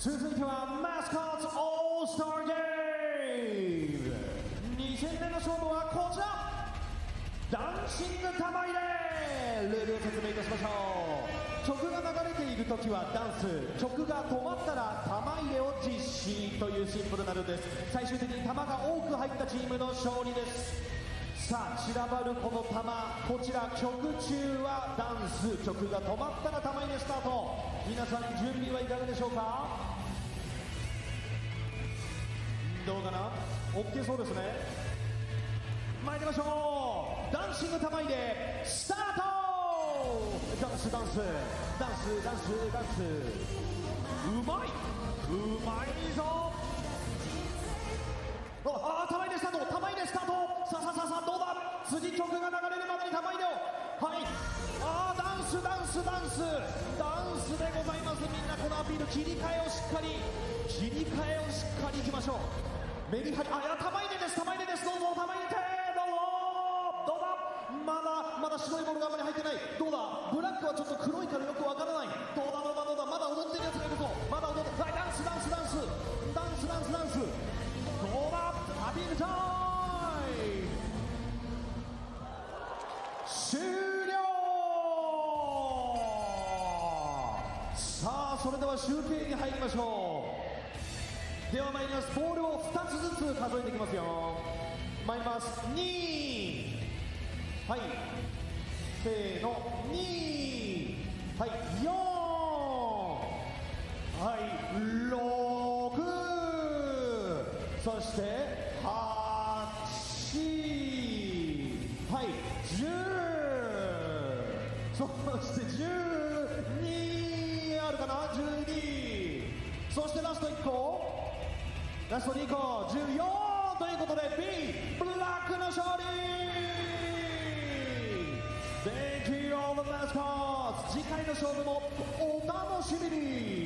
続いてはマスコットオールスターゲーム2戦目の勝負はこちらダンシング玉入れルールを説明いたしましょう曲が流れている時はダンス曲が止まったら玉入れを実施というシンプルなルールです最終的に玉が多く入ったチームの勝利ですさあ散らばるこの玉こちら曲中はダンス曲が止まったら玉入れスタート皆さん準備はいかがでしょうかどうかな OK そうですね参りましょうダンシング玉入れスタートダンスダンスダンスダンスダンスうまいぞ玉入れスタート玉入れスタートさあどうだ次曲が流れるまでに玉入れをはいダンスダンスダンスダンスでございますみんなこのアピール切り替えをしっかりいきましょうメリハリ玉入れです玉入れですどうぞ玉入れてどうだまだ白いボールがあまり入ってないどうだブラックはちょっと黒いからよくわからないどうだまだ踊ってるやつがいるぞまだ踊ってはいダンスどうだアピールタイム終了さあそれでは集計に入りましょうでは参りますボールを2つずつ数えていきますよ参ります。2、はい、せーの、2、はい、4、はい、6、そして8、はい、10、そして12あるかな、12、そしてラスト1個、ラスト2個、14ということで B ブラックの勝利。 Thank you all the mascots。 次回の勝負もお楽しみに。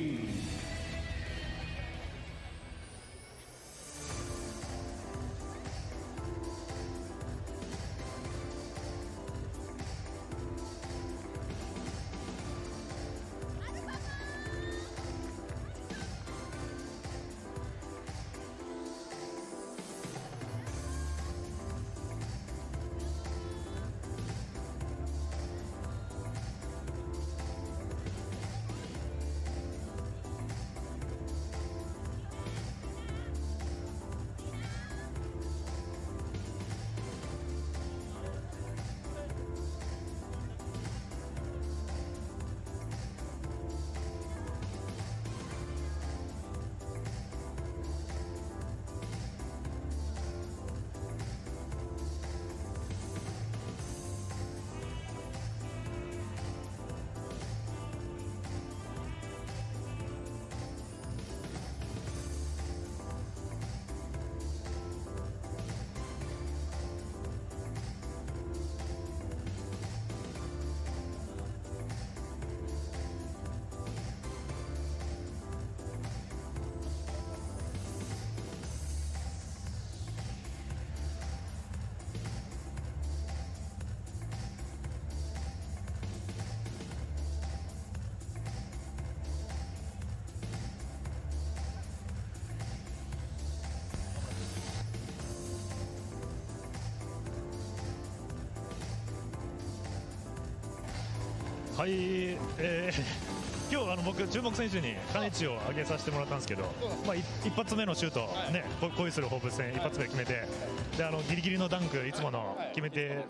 はい、今日僕注目選手に金地を挙げさせてもらったんですけど、一発目のシュートね、恋する放物線一発目決めて、でギリギリのダンクいつもの決めて、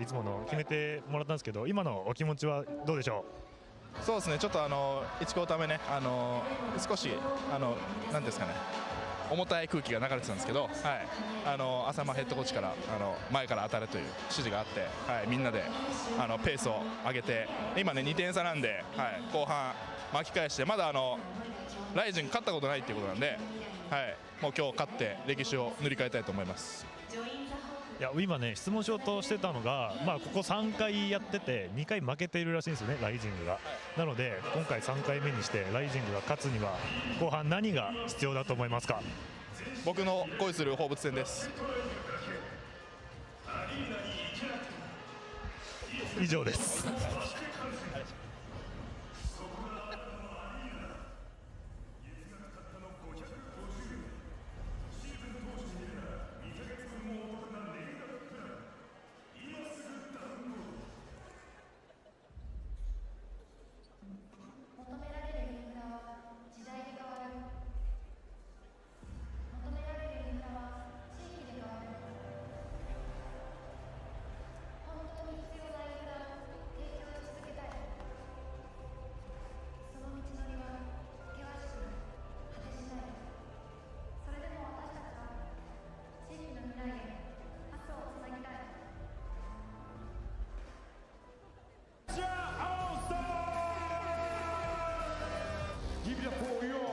いつもの決めてもらったんですけど、今のお気持ちはどうでしょう。そうですね、ちょっと1クォーター目ね、少しなんですかね、重たい空気が流れてたんですけど、浅間ヘッドコーチから前から当たれという指示があって、みんなでペースを上げて、今ね2点差なんで、後半巻き返して、まだライジン勝ったことないっていうことなんで、もう今日勝って歴史を塗り替えたいと思います。いや今ね質問しようとしてたのが、ここ3回やってて2回負けているらしいんですよね、ライジングが。なので今回3回目にしてライジングが勝つには後半何が必要だと思いますか。僕の恋する放物線です。以上です。Give it up for your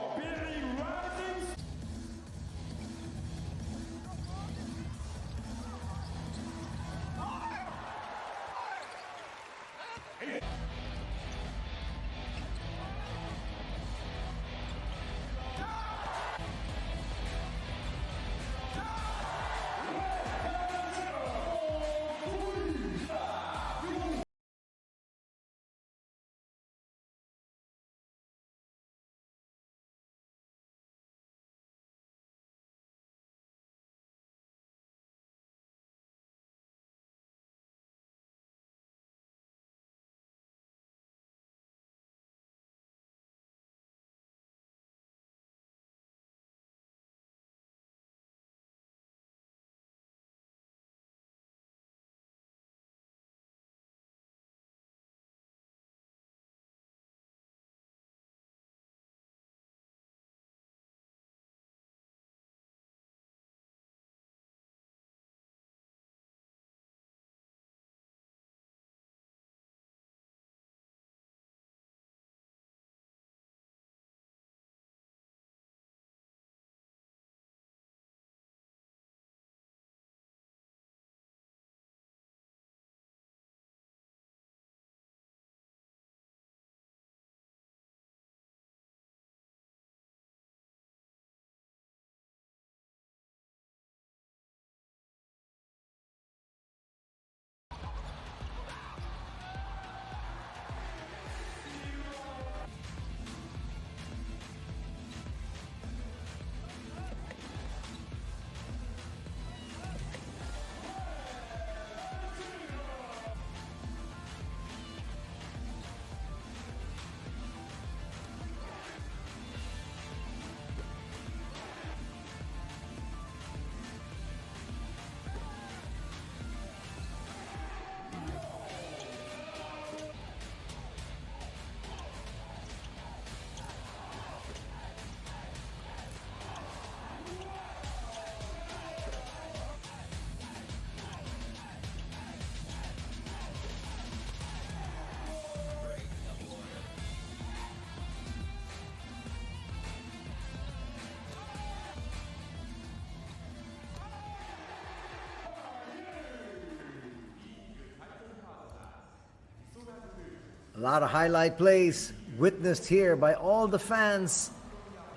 lot of highlight plays witnessed here by all the fans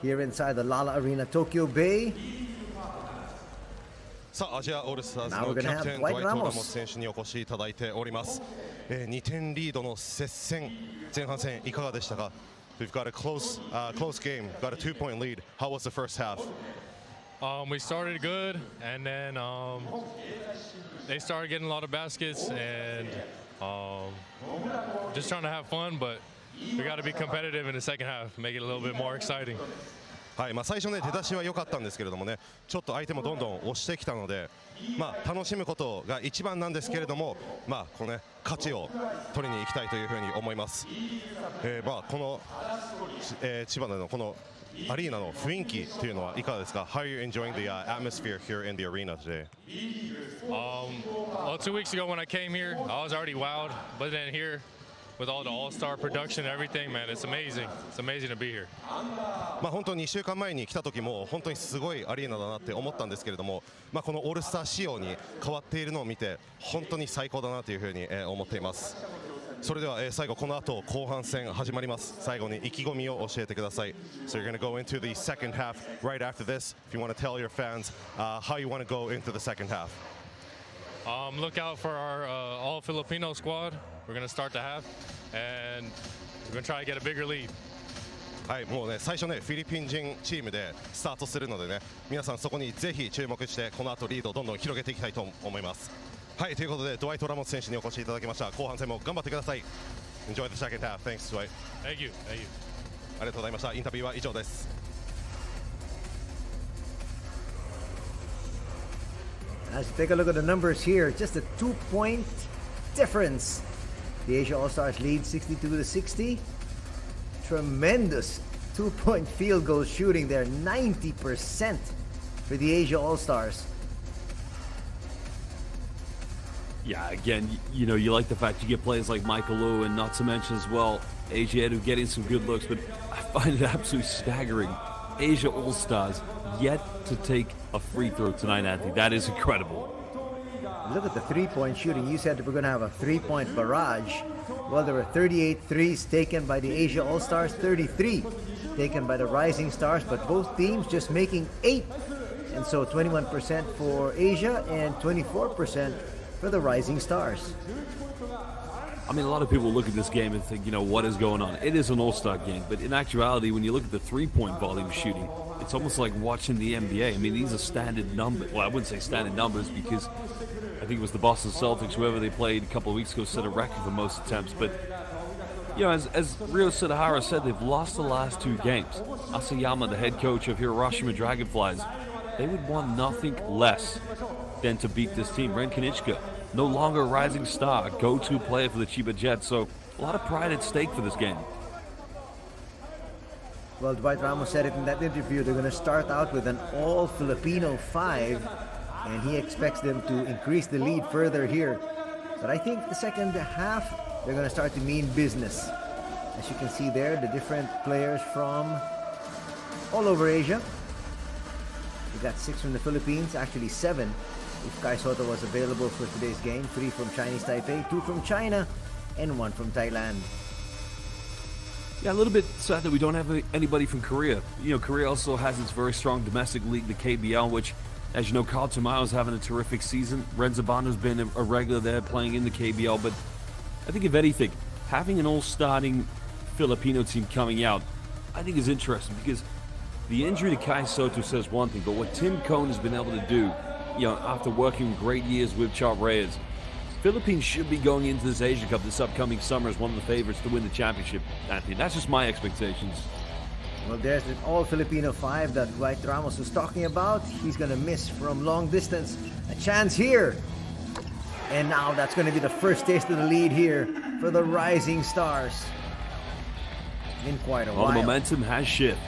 here inside the Lala Arena, Tokyo Bay. さあアジアオールスターズ Now の we're キ gonna ャプテ have ンドワイト・ Dwight ラモ Ramos ス選手にお越しいただいております。2点リードの接戦、前半戦いかがでしたか？ We've got a close game, got a 2-point lead. How was the first half? We started good, and then they started getting a lot of baskets, and just trying to have fun, but we got to be competitive in the second half, make it a little bit more exciting. はい、最初ね出だしは良かったんですけれどもね、ちょっと相手もどんどん押してきたので、楽しむことが一番なんですけれども、このね勝ちを取りに行きたいというふうに思います。この、千葉でのこのアリーナの雰囲気というのはいかがですか？ How are you enjoying the atmosphere here in the arena today? Well, 2 weeks ago when I came here, I was already wowed, but then here, with all the all-star production and everything, man, it's amazing. It's amazing to be here. 本当に2週間前に来た時も本当にすごいアリーナだなって思ったんですけれども、このオールスター仕様に変わっているのを見て本当に最高だなというふうに思っています。それでは最後この後後半戦始まります。最後に意気込みを教えてください。So you're going to go into the second half right after this. If you want to tell your fans how you want to go into the second half. Look out for our all-Filipino squad. We're going to start the half, and we're going to try to get a bigger lead. はい、もうね最初ねフィリピン人チームでスタートするのでね、皆さんそこにぜひ注目してこの後リードをどんどん広げていきたいと思います。はい、ということでドワイト・ラモス選手にお越しいただきました。後半戦も頑張ってください。Enjoy the second half. Thanks, Dwight. Thank you. Thank you. ありがとうございました。インタビューは以上です。As you take a look at the numbers here, just a 2-point difference. The Asia All-Stars lead 62-60. Tremendous 2-point field goal shooting there, 90% for the Asia All-Stars. Yeah, again, you know, you like the fact you get players like Michael Liu, and not to mention as well, Asia Edu getting some good looks, but I find it absolutely staggering. Asia All-Stars yet to take a free throw tonight, Anthony. That is incredible. Look at the three-point shooting. You said that we're going to have a three-point barrage. Well, there were 38 threes taken by the Asia All-Stars, 33 taken by the Rising Stars, but both teams just making 8. And so 21% for Asia and 24% for the Rising Stars. I mean, a lot of people look at this game and think, you know, what is going on? It is an all-star game, but in actuality, when you look at the three-point volume shooting, it's almost like watching the NBA. I mean, these are standard numbers. Well, I wouldn't say standard numbers because I think it was the Boston Celtics, whoever they played a couple of weeks ago, set a record for most attempts. But, you know, as Ryo Sadahara said, they've lost the last 2 games. Asayama, the head coach of Hiroshima Dragonflies, they would want nothing less than to beat this team. Ren Kanichka, no longer a rising star, a go-to player for the Chiba Jets. So a lot of pride at stake for this game. Well, Dwight Ramos said it in that interview. They're going to start out with an all-Filipino 5, and he expects them to increase the lead further here. But I think the second half, they're going to start to mean business. As you can see there, the different players from all over Asia. We got 6 from the Philippines, actually 7 if Kai Soto was available for today's game. 3 from Chinese Taipei, 2 from China, and 1 from Thailand. Yeah, a little bit sad that we don't have anybody from Korea. You know, Korea also has its very strong domestic league, the KBL, which, as you know, Carl Tamayo is having a terrific season. Ren Zabano's been a regular there playing in the KBL. But I think, if anything, having an all-starting Filipino team coming out, I think is interesting because the injury to Kai Soto says one thing, but what Tim Cone has been able to do, you know, after working great years with Chart Reyes, Philippines should be going into this Asia Cup this upcoming summer as one of the favorites to win the championship, Anthony. That's just my expectations. Well, there's an all-Filipino 5 that Dwight Ramos was talking about. He's going to miss from long distance. A chance here. And now that's going to be the first taste of the lead here for the Rising Stars. In quite a while. The momentum has shifted.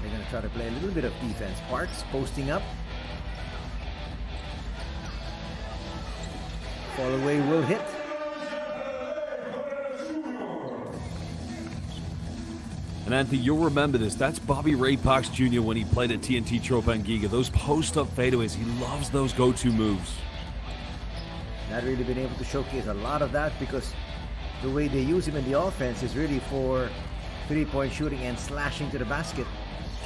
They're going to try to play a little bit of defense. Parks posting up. Fall away will hit. And Anthony, you'll remember this. That's Bobby Ray Parks Jr. when he played at TNT Tropangiga. Those post-up fadeaways, he loves those go-to moves. Not really been able to showcase a lot of that because the way they use him in the offense is really for three-point shooting and slashing to the basket.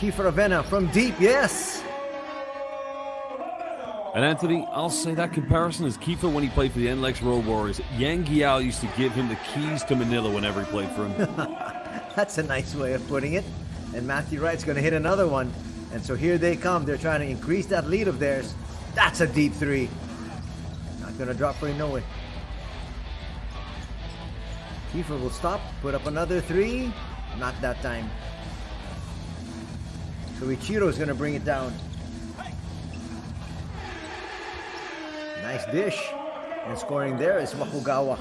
Kiefer Avena from deep, yes! And Anthony, I'll say that comparison is Kiefer when he played for the NLEX Road Warriors. Yang Giao used to give him the keys to Manila whenever he played for him. That's a nice way of putting it. And Matthew Wright's going to hit another one. And so here they come. They're trying to increase that lead of theirs. That's a deep three. Not going to drop for Inoue. Kiefer will stop, put up another three. Not that time. So Ichiro's going to bring it down. Nice dish. And scoring there is Wakugawa.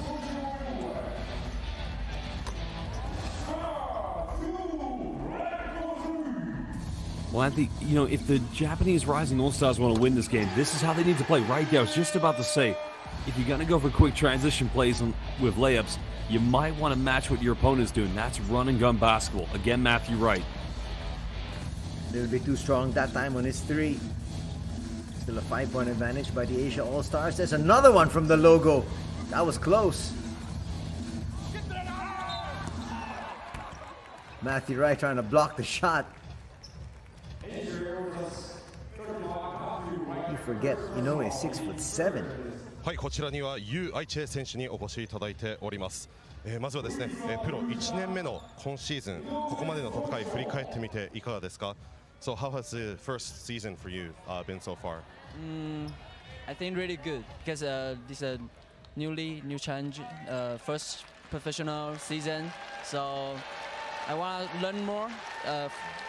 Well, Anthony, you know, if the Japanese Rising All-Stars want to win this game, this is how they need to play right there. I was just about to say, if you're going to go for quick transition plays with layups, you might want to match what your opponent's doing. That's run and gun basketball. Again, Matthew Wright. A little bit too strong that time on his three. Still a 5-point advantage by the Asia All-Stars. There's another one from the logo. That was close. Matthew Wright trying to block the shot. You forget, Inoue is 6'7". はい、こちらにはユウ・アイチェ選手にお越しいただいております。まずはですね、プロ1年目の今シーズン、ここまでの戦い振り返ってみていかがですか? So how has the first season for you been so far? I think really good because this is a new challenge, first professional season. So I want to learn more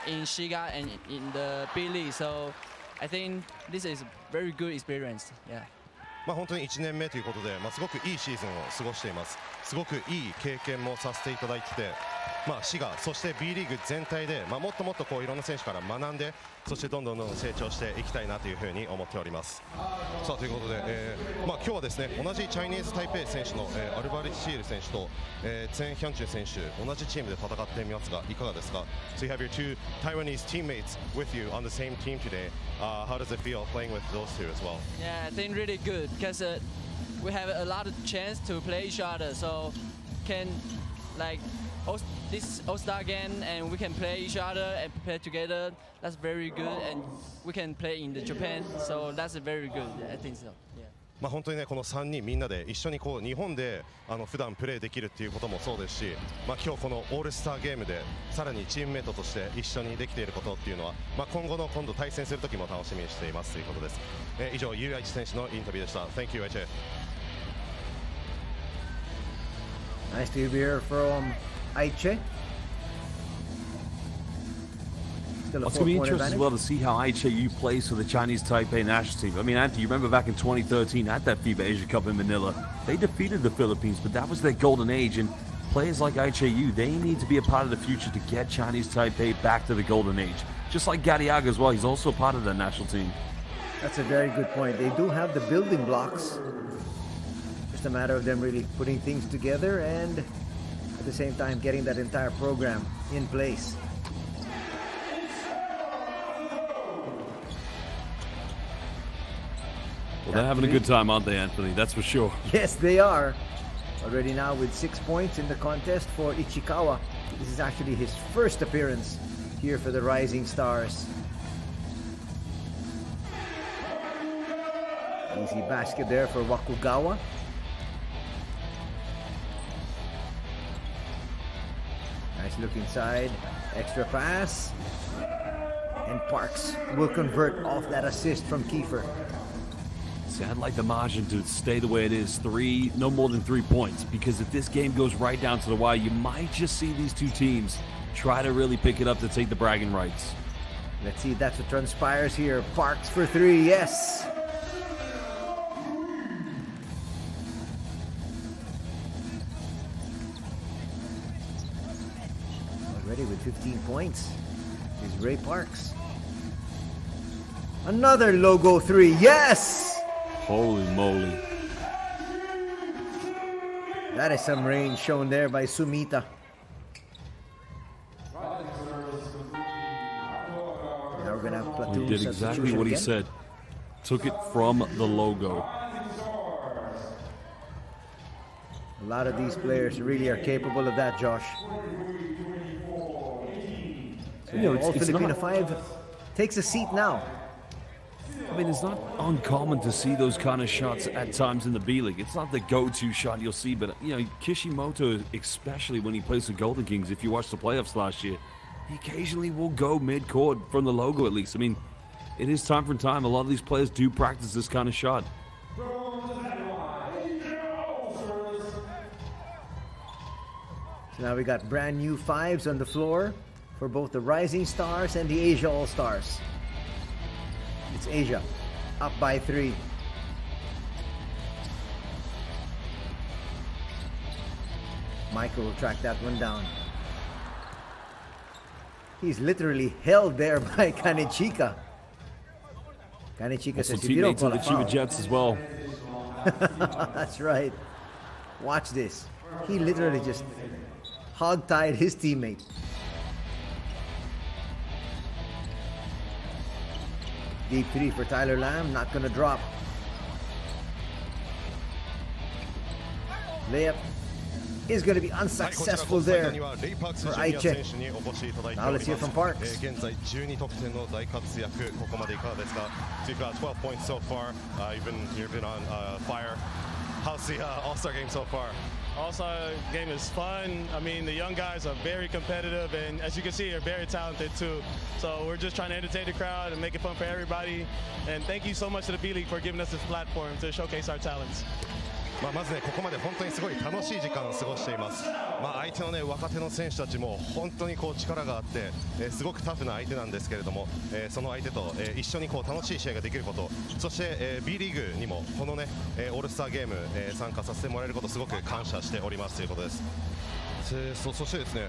in Shiga and in the B.LEAGUE. So I think this is a very good experience. Yeah. 本当に1年目ということで、すごくいいシーズンを過ごしています。すごくいい経験もさせていただいてて、滋賀、そして B リーグ全体で、もっともっとこういろんな選手から学んで、そしてどんどん成長していきたいなというふうに思っております。さあということで、今日はですね、同じチャイニーズ台北選手の、アルバリシール選手と、ツェン・ヒャンチュン選手、同じチームで戦ってみますが、いかがですか? So you have your two Taiwanese teammates with you on the same team today. How does it feel playing with those two as well? Yeah, I think really good because we have a lot of chance to play each other. So can like host this All-Star game and we can play each other and play together. That's very good, and we can play in the Japan. So that's very good. I think so. Yeah. 本当にね、この3人みんなで一緒にこう日本で普段プレーできるっていうこともそうですし、今日このオールスターゲームでさらにチームメイトとして一緒にできていることっていうのは、今度対戦する時も楽しみにしていますということです。以上、ユウ・アイチ選手のインタビューでした。Thank you, Aichi. Nice to hear from Aichi. Well, it's going to be interesting as well to see how IHAU plays for the Chinese Taipei national team. I mean, Anthony, you remember back in 2013 at that FIBA Asia Cup in Manila, they defeated the Philippines, but that was their golden age. And players like IHAU, they need to be a part of the future to get Chinese Taipei back to the golden age. Just like Gadiaga as well, he's also part of that national team. That's a very good point. They do have the building blocks. Just a matter of them really putting things together and at the same time getting that entire program in place. Well, they're having a good time, aren't they, Anthony? That's for sure. Yes, they are. Already now with 6 points in the contest for Ichikawa. This is actually his first appearance here for the Rising Stars. Easy basket there for Wakugawa. Nice look inside. Extra pass. And Parks will convert off that assist from Kiefer. See, I'd like the margin to stay the way it is. No more than 3 points. Because if this game goes right down to the wire, you might just see these two teams try to really pick it up to take the bragging rights. Let's see if that's what transpires here. Parks for 3, yes. Already with 15 points is Ray Parks. Another logo 3, yes! Holy moly. That is some range shown there by Sumita. Now we're going to have platoon. He did exactly what he said. Took it from the logo. lot of these players really are capable of that, Josh. So You know, all it's Filipino not- 5 takes a seat now. I mean, it's not uncommon to see those kind of shots at times in the B-League. It's not the go-to shot you'll see, but, you know, Kishimoto, especially when he plays the Golden Kings, if you watched the playoffs last year, he occasionally will go mid-court from the logo at least. I mean, it is time for time. A lot of these players do practice this kind of shot. So now we got brand new 5s on the floor for both the Rising Stars and the Asia All-Stars. It's Asia, up by 3. Michael will track that one down. He's literally held there by Kanechika. Kanechika Also says, if you don't teammates of call the a foul. Chiba Jets as well. That's right. Watch this. He literally just hog-tied his teammate. Deep 3 for Tyler Lamb, not gonna drop. Layup is gonna be unsuccessful there for Aiche. Now let's hear from Parks. 現在12得点の大活躍、ここまでいかがですか? So you've got 12 points so far. You've been on fire. How's the All-Star game so far? All-Star game is fun. I mean, the young guys are very competitive, and as you can see, they're very talented too. So we're just trying to entertain the crowd and make it fun for everybody. And thank you so much to the B.LEAGUE for giving us this platform to showcase our talents. まずね、ここまで本当にすごい楽しい時間を過ごしています。相手のね、若手の選手たちも本当にこう力があって、すごくタフな相手なんですけれども、その相手と、一緒にこう楽しい試合ができること、そして、B リーグにもこのね、オールスターゲーム、参加させてもらえることすごく感謝しておりますということです。そしてですね、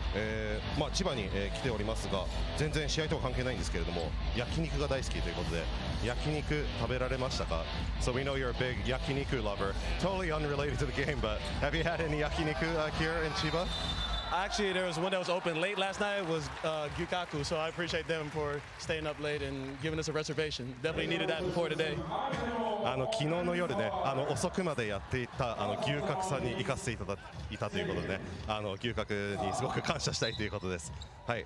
千葉に、来ておりますが、全然試合とは関係ないんですけれども、焼肉が大好きということで、焼肉食べられましたか? So we know you're a big yakiniku lover. Totally unrelated to the game, but have you had any yakiniku here in Chiba? Actually, there was one that was open late last night. It was Gyukaku, so I appreciate them for staying up late and giving us a reservation. Definitely needed that before today. 昨日の夜ね、遅くまでやっていた牛角さんに行かせていただいたということでね、牛角にすごく感謝したいということです。はい。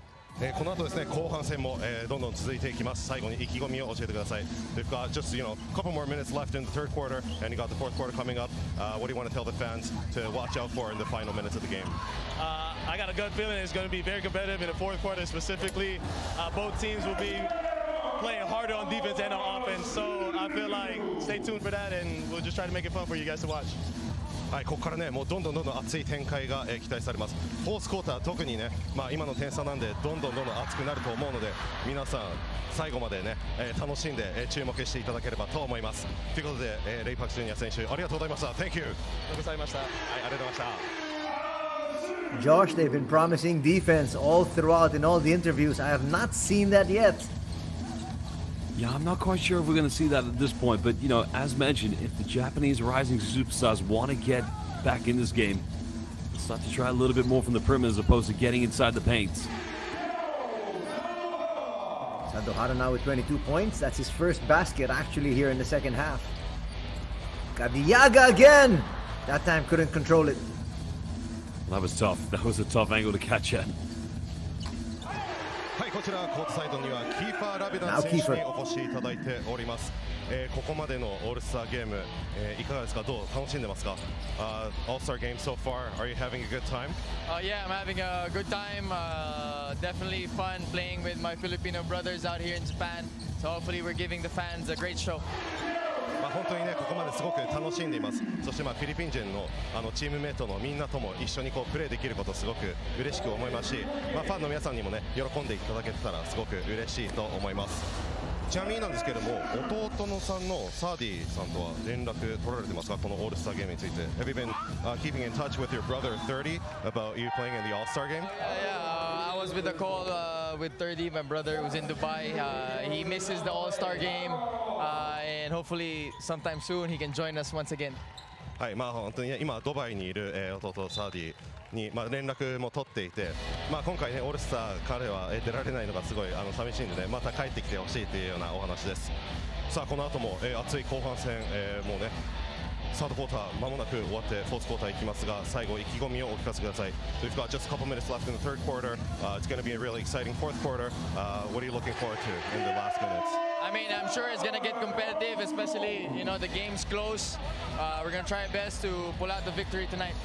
この後ですね、後半戦も、どんどん続いていきます。最後に意気込みを教えてください。We've got just a couple more minutes left in the third quarter, and you got the fourth quarter coming up. What do you want to tell the fans to watch out for in the final minutes of the game? I got a good feeling it's going to be very competitive in the fourth quarter specifically. Both teams will be playing harder on defense and on offense, so I feel like stay tuned for that, and we'll just try to make it fun for you guys to watch. はい、ここからね、もうどんどん熱い展開が、期待されます。フォースクォーター、特にね、今の点差なんで、どんどん熱くなると思うので、皆さん、最後までね、楽しんで、注目していただければと思います。ということで、レイパックスジュニア選手、ありがとうございました。Thank you。ありがとうございました。はい、ありがとうございました。Josh, they've been promising defense all throughout in all the interviews. I have not seen that yet. Yeah, I'm not quite sure if we're going to see that at this point, but, as mentioned, if the Japanese rising superstars want to get back in this game, it's not to try a little bit more from the perimeter as opposed to getting inside the paint. Sandohara now with 22 points. That's his first basket actually here in the second half. Kadiyaga again! That time couldn't control it. That was tough. That was a tough angle to catch at. はい、こちらコートサイドにはキーパーラビダン選手にお越しいただいております。ここまでのオールスターゲーム、いかがですか？どう楽しんでますか？ All-Star game so far, are you having a good time? Yeah, I'm having a good time. Definitely fun playing with my Filipino brothers out here in Japan. So hopefully we're giving the fans a great show. 本当にね、ここまですごく楽しんでいます。そしてフィリピン人のチームメートのみんなとも一緒にプレーできることすごく嬉しく思いますし、ファンの皆さんにもね、喜んでいただけたらすごく嬉しいと思います。ちなみになんですけれども、弟のさんのサーディさんとは連絡取られてますか？このオールスターゲームについて。Have you been keeping in touch with your brother 30 about you playing in the All-Star game? Yeah, I was with a call with 30, my brother who's in Dubai. He misses the All-Star game, and hopefully sometime soon he can join us once again. はい、本当にね、今ドバイにいる、弟サーディに、連絡も取っていて、今回ね、オールスター彼は出られないのがすごい寂しいんでね、また帰ってきてほしいというようなお話です。さあこの後も、熱い後半戦、もうねサードクォーター間もなく終わってフォースクォーター行きますが、最後意気込みをお聞かせください。 We've got just a couple minutes left in the third quarter. It's going to be a really exciting fourth quarter. What are you looking forward to in the last minutes? I mean, I'm sure it's gonna get competitive, especially the game's close. We're gonna try our best to pull out the victory tonight.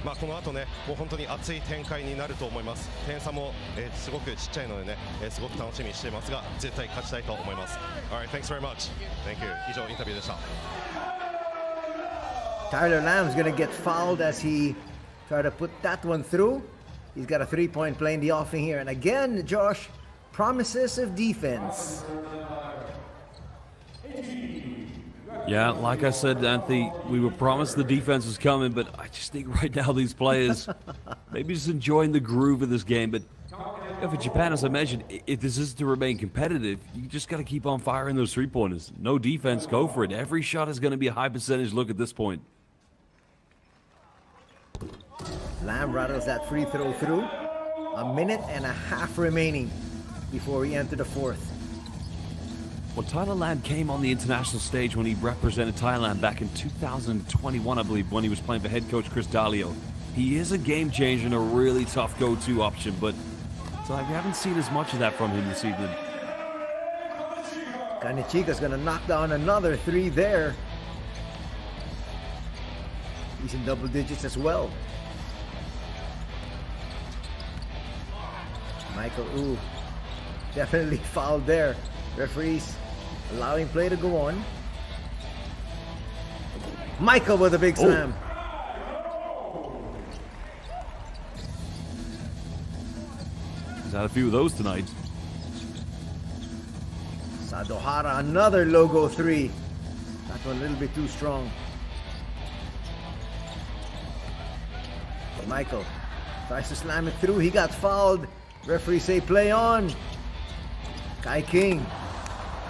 この後ね、もう本当に熱い展開になると思います。点差も、すごくちっちゃいのでね、すごく楽しみにしていますが、絶対勝ちたいと思います。Alright, thanks very much. Thank you. 以上インタビューでした。Tyler Lamb's gonna get fouled as he tried to put that one through. He's got a 3-point play in the offing here, and again, Josh, promises of defense. Yeah, like I said, Anthony, we were promised the defense was coming, but I just think right now these players maybe just enjoying the groove of this game. But for Japan, as I mentioned, if this is to remain competitive, you just got to keep on firing those three-pointers. No defense, go for it. Every shot is going to be a high percentage look at this point. Lamb rattles that free throw through. A minute and a half remaining before we enter the fourth. Well, Tyler Lamb came on the international stage when he represented Thailand back in 2021, I believe, when he was playing for head coach Chris Dalio. He is a game changer and a really tough go-to option, but so we haven't seen as much of that from him this evening. Kanichika's gonna knock down another three there. He's in double digits as well. Michael, ooh, definitely fouled there. Referees allowing play to go on. Michael with a big slam. He's had a few of those tonight. Sadohara, another logo three. That one a little bit too strong. Michael tries to slam it through. He got fouled. Referees say play on. Kai King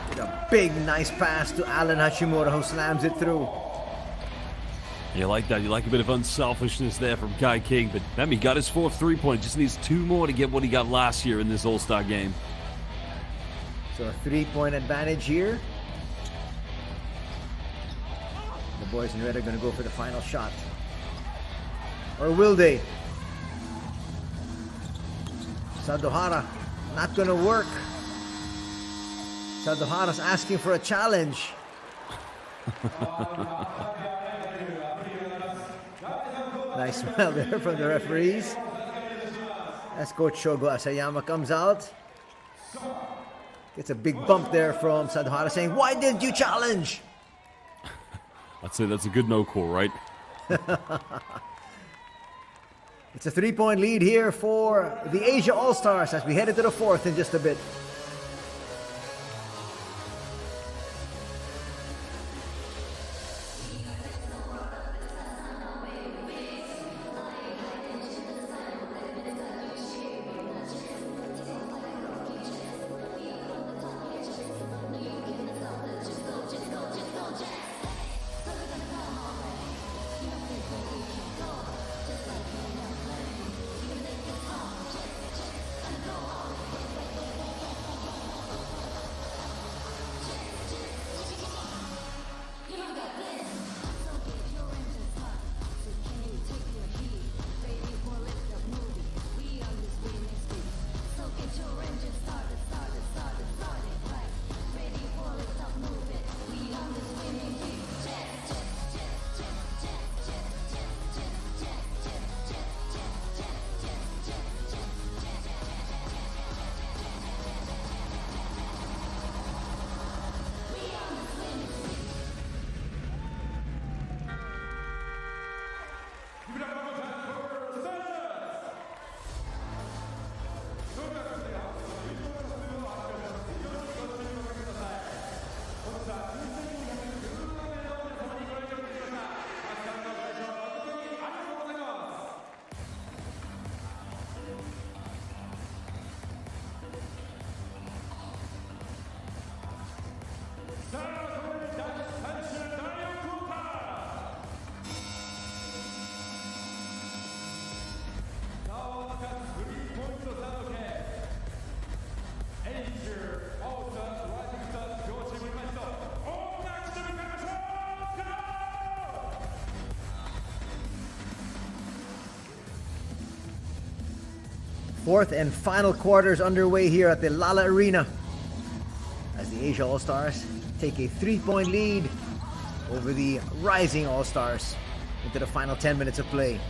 with a big, nice pass to Alan Hachimura, who slams it through. You like that. You like a bit of unselfishness there from Kai King. But remember, he got his fourth three-point. Just needs two more to get what he got last year in this All-Star game. So a 3-point advantage here. The boys in red are going to go for the final shot. Or will they? Sadohara, not going to work. Sadohara's asking for a challenge. Nice smile there from the referees. As Coach Shogo Asayama comes out. Gets a big bump there from Sadohara saying, "Why didn't you challenge?" That's it. That's a good no call, right? It's a 3-point lead here for the Asia All-Stars as we head into the fourth in just a bit. Fourth and final quarters underway here at the Lala Arena as the Asia All-Stars take a 3-point lead over the rising All-Stars into the final 10 minutes of play.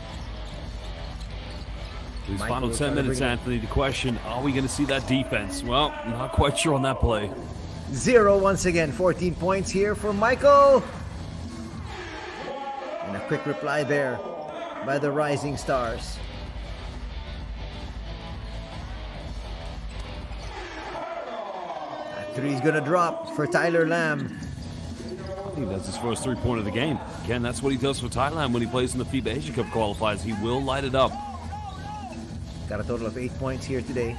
These Michael final will 10 try to minutes, bring it. Anthony, the question, are we going to see that defense? Well, not quite sure on that play. 0 once again, 14 points here for Michael. And a quick reply there by the Rising Stars. That three's gonna drop for Tyler Lamb. I think that's his first three-pointer of the game. Again, that's what he does for Thailand when he plays in the FIBA Asia Cup qualifiers. He will light it up. Got a total of 8 points here today.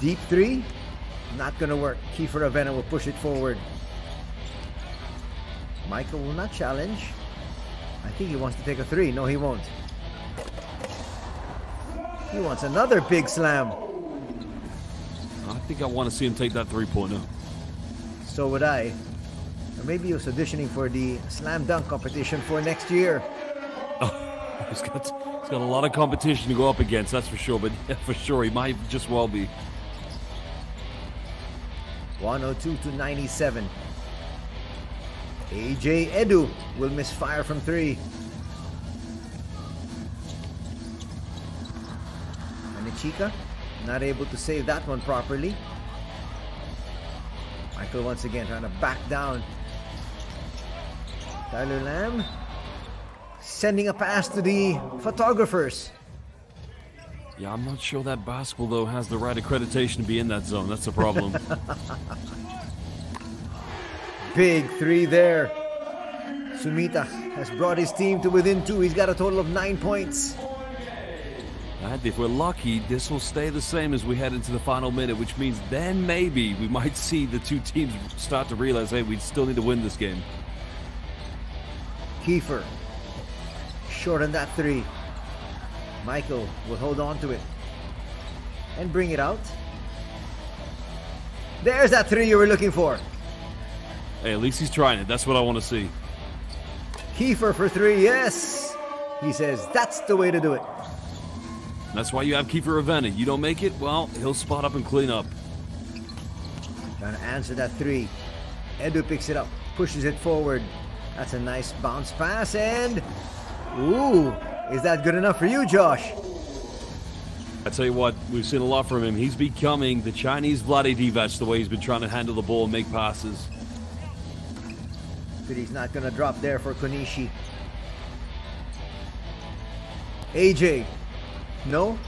Deep three, not gonna work. Kiefer Avena will push it forward. Michael will not challenge. I think he wants to take a three. No, he won't. He wants another big slam. I think I want to see him take that three-pointer. So would I. Or maybe he was auditioning for the slam dunk competition for next year. Oh, he's got a lot of competition to go up against, that's for sure. But yeah, for sure, he might just well be. 102 to 97. AJ Edu will miss fire from three. Anichika not able to save that one properly. Michael once again trying to back down. Tyler Lamb sending a pass to the photographers. Yeah, I'm not sure that basketball, though, has the right accreditation to be in that zone. That's the problem. Big three there. Sumita has brought his team to within two. He's got a total of 9 points. And if we're lucky, this will stay the same as we head into the final minute, which means then maybe we might see the two teams start to realize, hey, we still need to win this game. Kiefer short on that three. Michael will hold on to it and bring it out. There's that three you were looking for. Hey, at least he's trying it. That's what I want to see. Kiefer for three, yes. He says that's the way to do it. That's why you have Kiefer Avena. You don't make it, well, he'll spot up and clean up. Trying to answer that three. Edu picks it up, pushes it forward. That's a nice bounce pass, and ooh, is that good enough for you, Josh? I tell you what, we've seen a lot from him. He's becoming the Chinese Vlade Divac, the way he's been trying to handle the ball and make passes. But he's not gonna drop there for Konishi. AJ, no.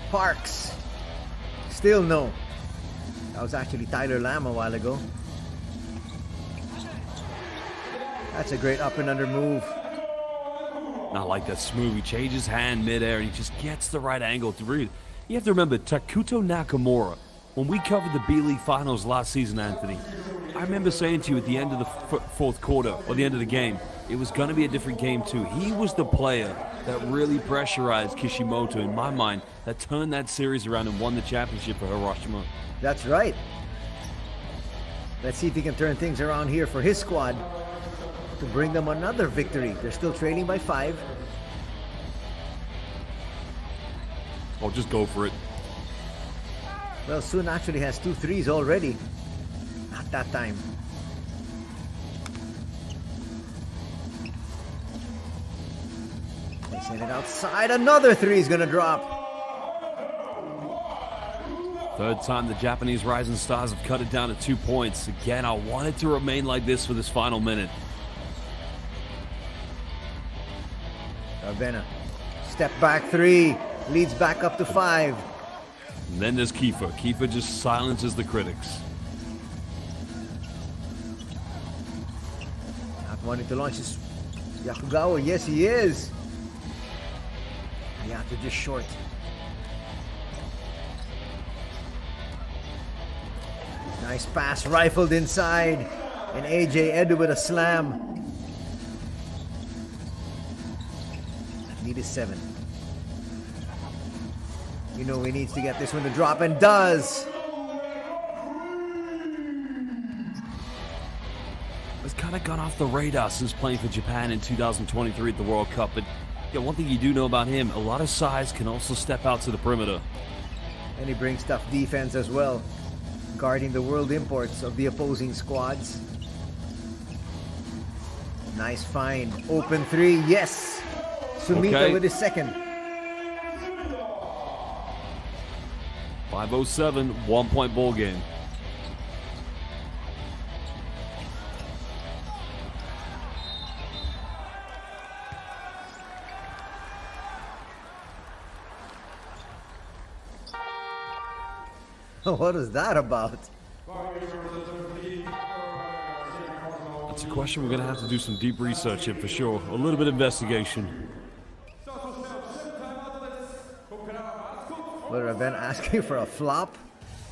Parks, still no. That was actually Tyler Lamb a while ago. That's a great up and under move. Not like that smooth. He changes hand midair and he just gets the right angle to read. You have to remember Takuto Nakamura. When we covered the B.LEAGUE finals last season, Anthony, I remember saying to you at the end of the fourth quarter, or the end of the game, it was going to be a different game too. He was the player that really pressurized Kishimoto, in my mind, that turned that series around and won the championship for Hiroshima. That's right. Let's see if he can turn things around here for his squad to bring them another victory. They're still trailing by 5. I'll just go for it. Well, Sun actually has 2 threes already. Not that time. They send it outside. Another 3 is gonna drop. Third time the Japanese Rising Stars have cut it down to 2 points. Again, I want it to remain like this for this final minute. Avena, step back 3, leads back up to 5. And then there's Kiefer. Kiefer just silences the critics. Not wanting to launch his Yakugawa. Yes, he is. Hayato just short. Nice pass rifled inside. And AJ Edu with a slam. Need is 7. You know he needs to get this one to drop, and does. It's kind of gone off the radar since playing for Japan in 2023 at the World Cup, but Yeah, one thing you do know about him, a lot of size can also step out to the perimeter. And he brings tough defense as well, guarding the world imports of the opposing squads. Nice find. Open three. Yes. Sumita Okay. with his second. 5:07, 1-point ball game. What is that about? That's a question we're going to have to do some deep research in for sure. A little bit of investigation. Well, Raven asking for a flop.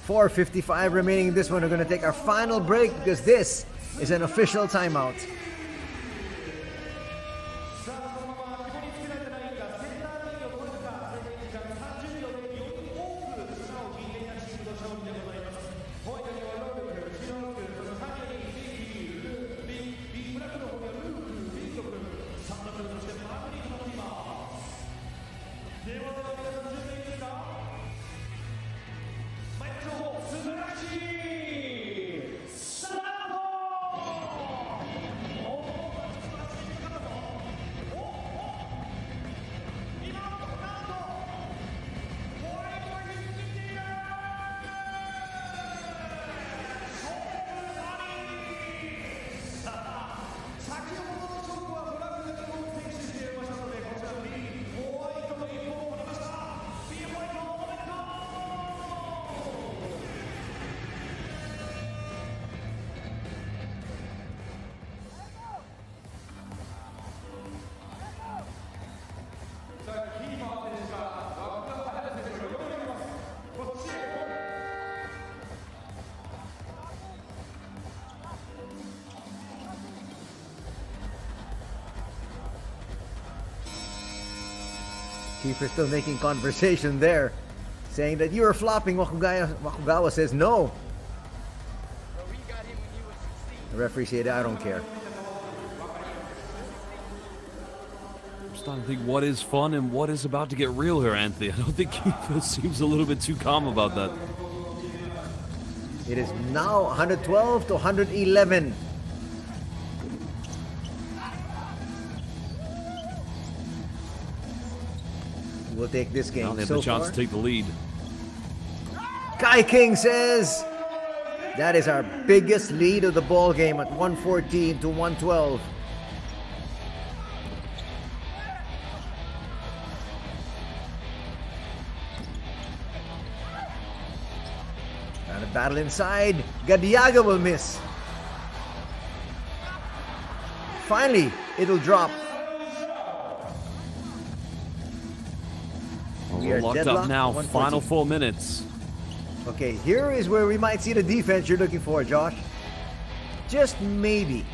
4:55 remaining in this one. We're going to take our final break because this is an official timeout. Keeper still making conversation there, saying that you are flopping. Wakugawa says no. The referee said, I don't care. I'm starting to think what is fun and what is about to get real here, Anthony. I don't think Keeper seems a little bit too calm about that. It is now 112 to 111. We'll take this game. Now they have so the chance far, to take the lead. Kai King says that is our biggest lead of the ball game at 114 to 112. And a battle inside. Gadiaga will miss. Finally, it'll drop. We We're are locked deadlocked, up now. 114. Final 4 minutes. Okay, here is where we might see the defense you're looking for, Josh. Just maybe.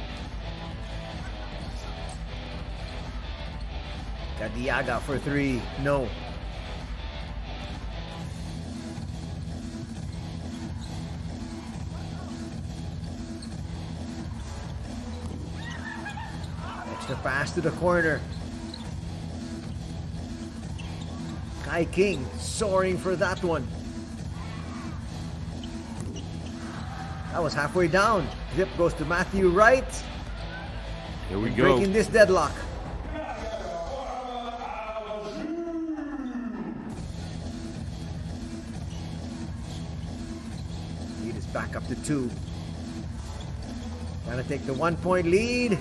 Gadiaga for three. No. Extra pass to the corner. Kai King soaring for that one. That was halfway down. Zip goes to Matthew Wright. Here we go. Breaking this deadlock. Lead is back up to 2. Trying to take the 1-point lead.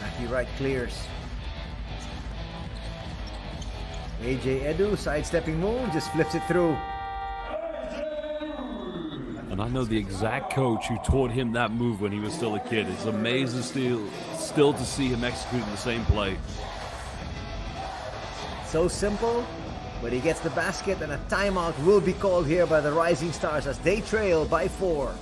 Matthew Wright clears. AJ Edu, sidestepping move, just flips it through. And I know the exact coach who taught him that move when he was still a kid. It's amazing still to see him executing the same play. So simple, but he gets the basket, and a timeout will be called here by the Rising Stars as they trail by 4.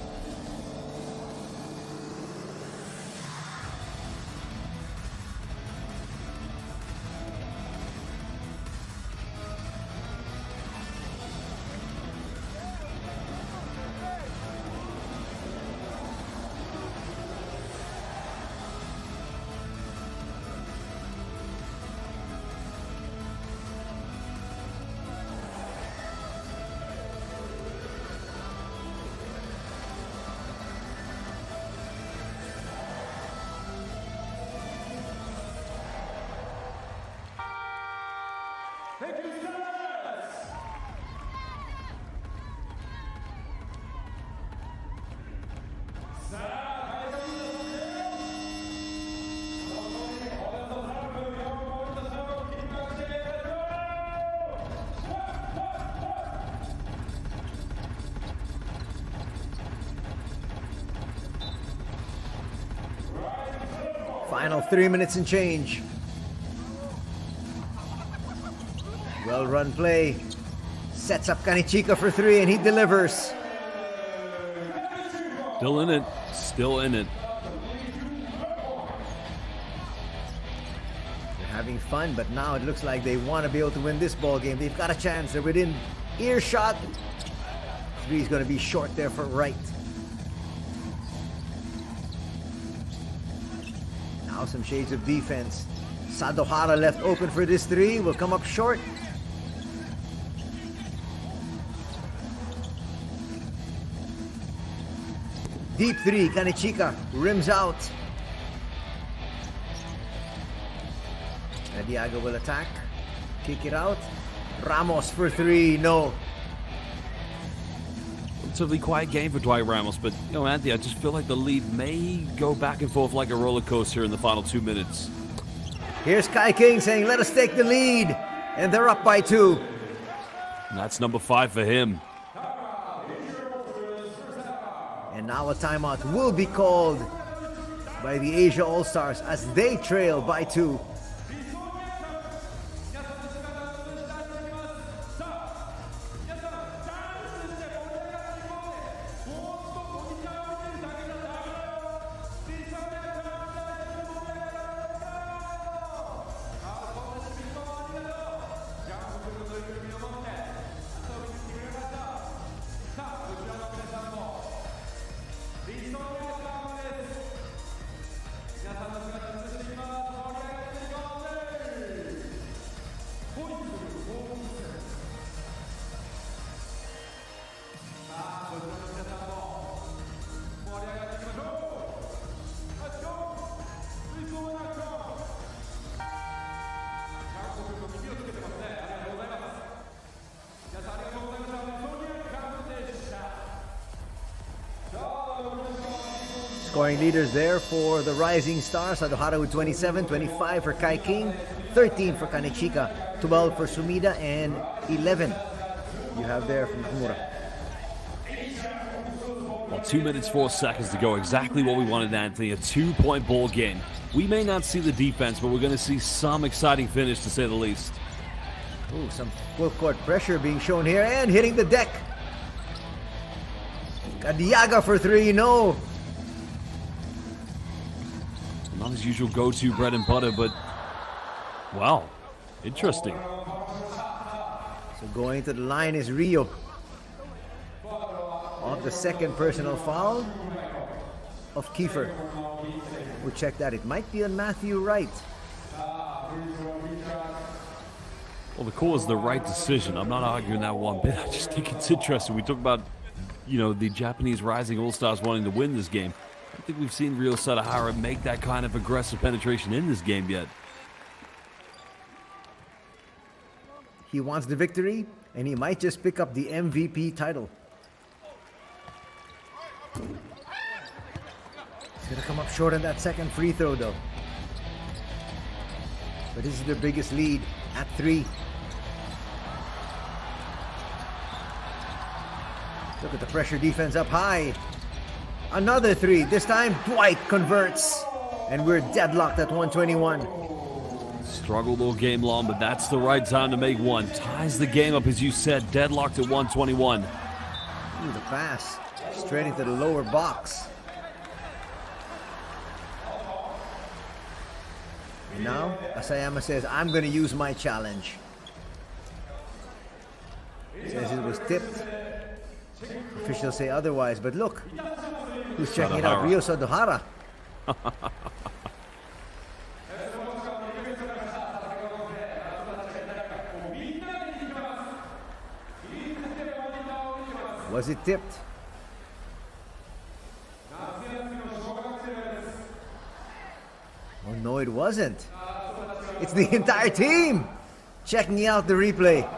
Final 3 minutes and change. Well run play. Sets up Kanichika for 3 and he delivers. Still in it. Still in it. They're having fun, but now it looks like they want to be able to win this ball game. They've got a chance. They're within earshot. 3 is going to be short there for right. Now some shades of defense. Sadohara left open for this 3. Will come up short. Deep 3, Kanichika rims out. Diago will attack. Kick it out. Ramos for 3, no. Relatively quiet game for Dwight Ramos, but you know, Anthony, I just feel like the lead may go back and forth like a roller coaster in the final 2 minutes. Here's Kai King saying, let us take the lead. And they're up by 2. And that's number 5 for him. And now a timeout will be called by the Asia All-Stars as they trail by 2. Scoring leaders there for the Rising Stars. Sadohara with 27, 25 for Kai King, 13 for Kanichika, 12 for Sumida, and 11 you have there from Kimura. Well, 2 minutes, 4 seconds to go. Exactly what we wanted, Anthony. A 2-point ball game. We may not see the defense, but we're going to see some exciting finish, to say the least. Ooh, some full court pressure being shown here and hitting the deck. Diaga for 3, no. Not his usual go-to bread and butter, but wow, interesting. So going to the line is Rio. Off the second personal foul of Kiefer. We'll check that. It might be on Matthew Wright. Well, the call is the right decision. I'm not arguing that one bit. I just think it's interesting. We talk about, you know, the Japanese Rising All-Stars wanting to win this game. I don't think we've seen Ryo Sadohara make that kind of aggressive penetration in this game yet. He wants the victory, and he might just pick up the MVP title. He's going to come up short on that second free throw, though. But this is their biggest lead at 3. Look at the pressure defense up high. Another 3. This time, Dwight converts. And we're deadlocked at 121. Struggled all game long, but that's the right time to make one. Ties the game up, as you said, deadlocked at 121. Ooh, the pass. Straight into the lower box. And now, Asayama says, I'm going to use my challenge. Says it was tipped. Officials say otherwise, but look. Who's checking it out? Ryo Sadohara. Was it tipped? Oh no, it wasn't. It's the entire team. checking out the replay.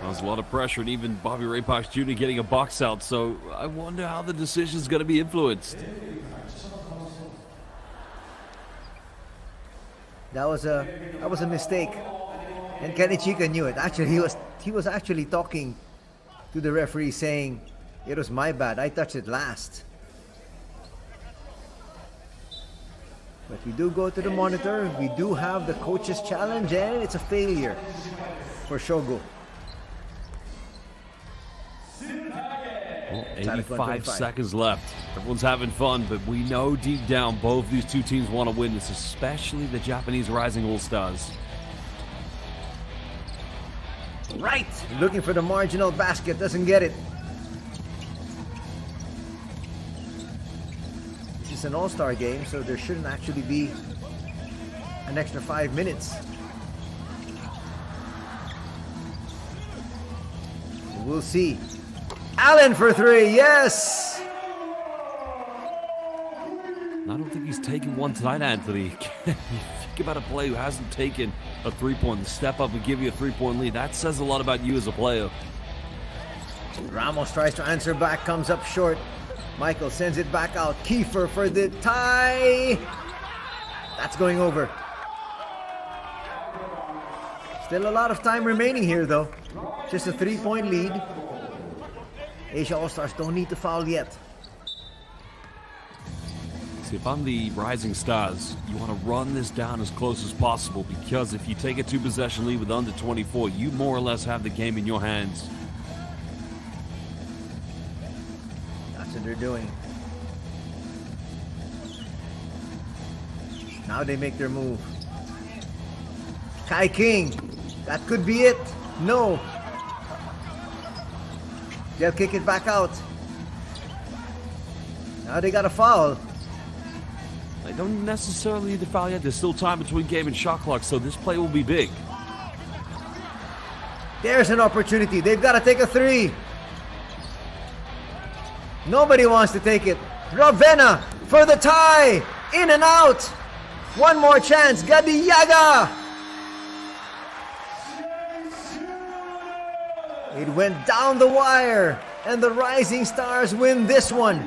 There's a lot of pressure, and even Bobby Ray Parks Jr. getting a box out, so I wonder how the decision's going to be influenced. That was a mistake, and Kanichika knew it. Actually, he was actually talking to the referee, saying, "It was my bad. I touched it last." But we do go to the monitor. We do have the coach's challenge, and it's a failure for Shogo. Well, 85 seconds left. Everyone's having fun, but we know deep down both these two teams want to win this, especially the Japanese Rising All-Stars. Right! Looking for the marginal basket, doesn't get it. This is an all-star game, so there shouldn't actually be an extra 5 minutes. We'll see. Allen for three, yes! I don't think he's taken one tonight, Anthony. Think about a player who hasn't taken a three-point, step up and give you a three-point lead. That says a lot about you as a player. Ramos tries to answer back, comes up short. Michael sends it back out. Kiefer for the tie. That's going over. Still a lot of time remaining here, though. Just a 3-point lead. Asia All-Stars don't need to foul yet. See, if I'm the Rising Stars, you want to run this down as close as possible, because if you take a 2-possession lead with under 24, you more or less have the game in your hands. That's what they're doing. Now they make their move. Kai King. That could be it. No. They'll kick it back out. Now they got a foul. They don't necessarily need to foul yet. There's still time between game and shot clock, so this play will be big. There's an opportunity. They've got to take a three. Nobody wants to take it. Ravenna for the tie. In and out. One more chance. Gadiaga. It went down the wire, and the Rising Stars win this one.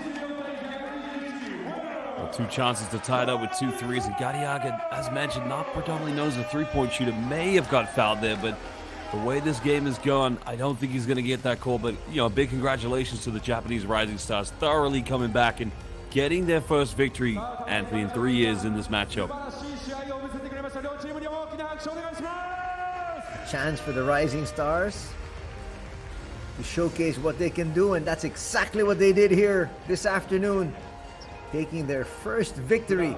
Well, 2 chances to tie it up with 2 threes, and Gadiaga, as mentioned, not predominantly known as a three-point shooter, may have got fouled there, but the way this game has gone, I don't think he's going to get that call. But, you know, big congratulations to the Japanese Rising Stars, thoroughly coming back and getting their first victory, Anthony, in 3 years in this matchup. A chance for the Rising Stars to showcase what they can do, and that's exactly what they did here this afternoon, taking their first victory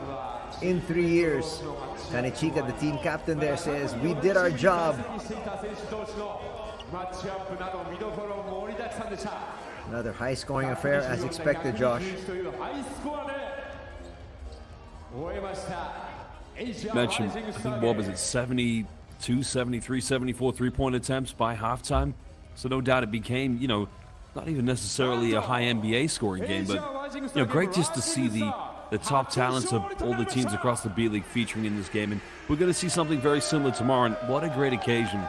in 3 years. Kanichika, the team captain there, says, "We did our job." Another high-scoring affair as expected, Josh. Mentioned, I think, what was it, 72, 73, 74 three-point attempts by halftime. So no doubt it became, you know, not even necessarily a high NBA scoring game, but, you know, great just to see the top talents of all the teams across the B-League featuring in this game. And we're going to see something very similar tomorrow. And what a great occasion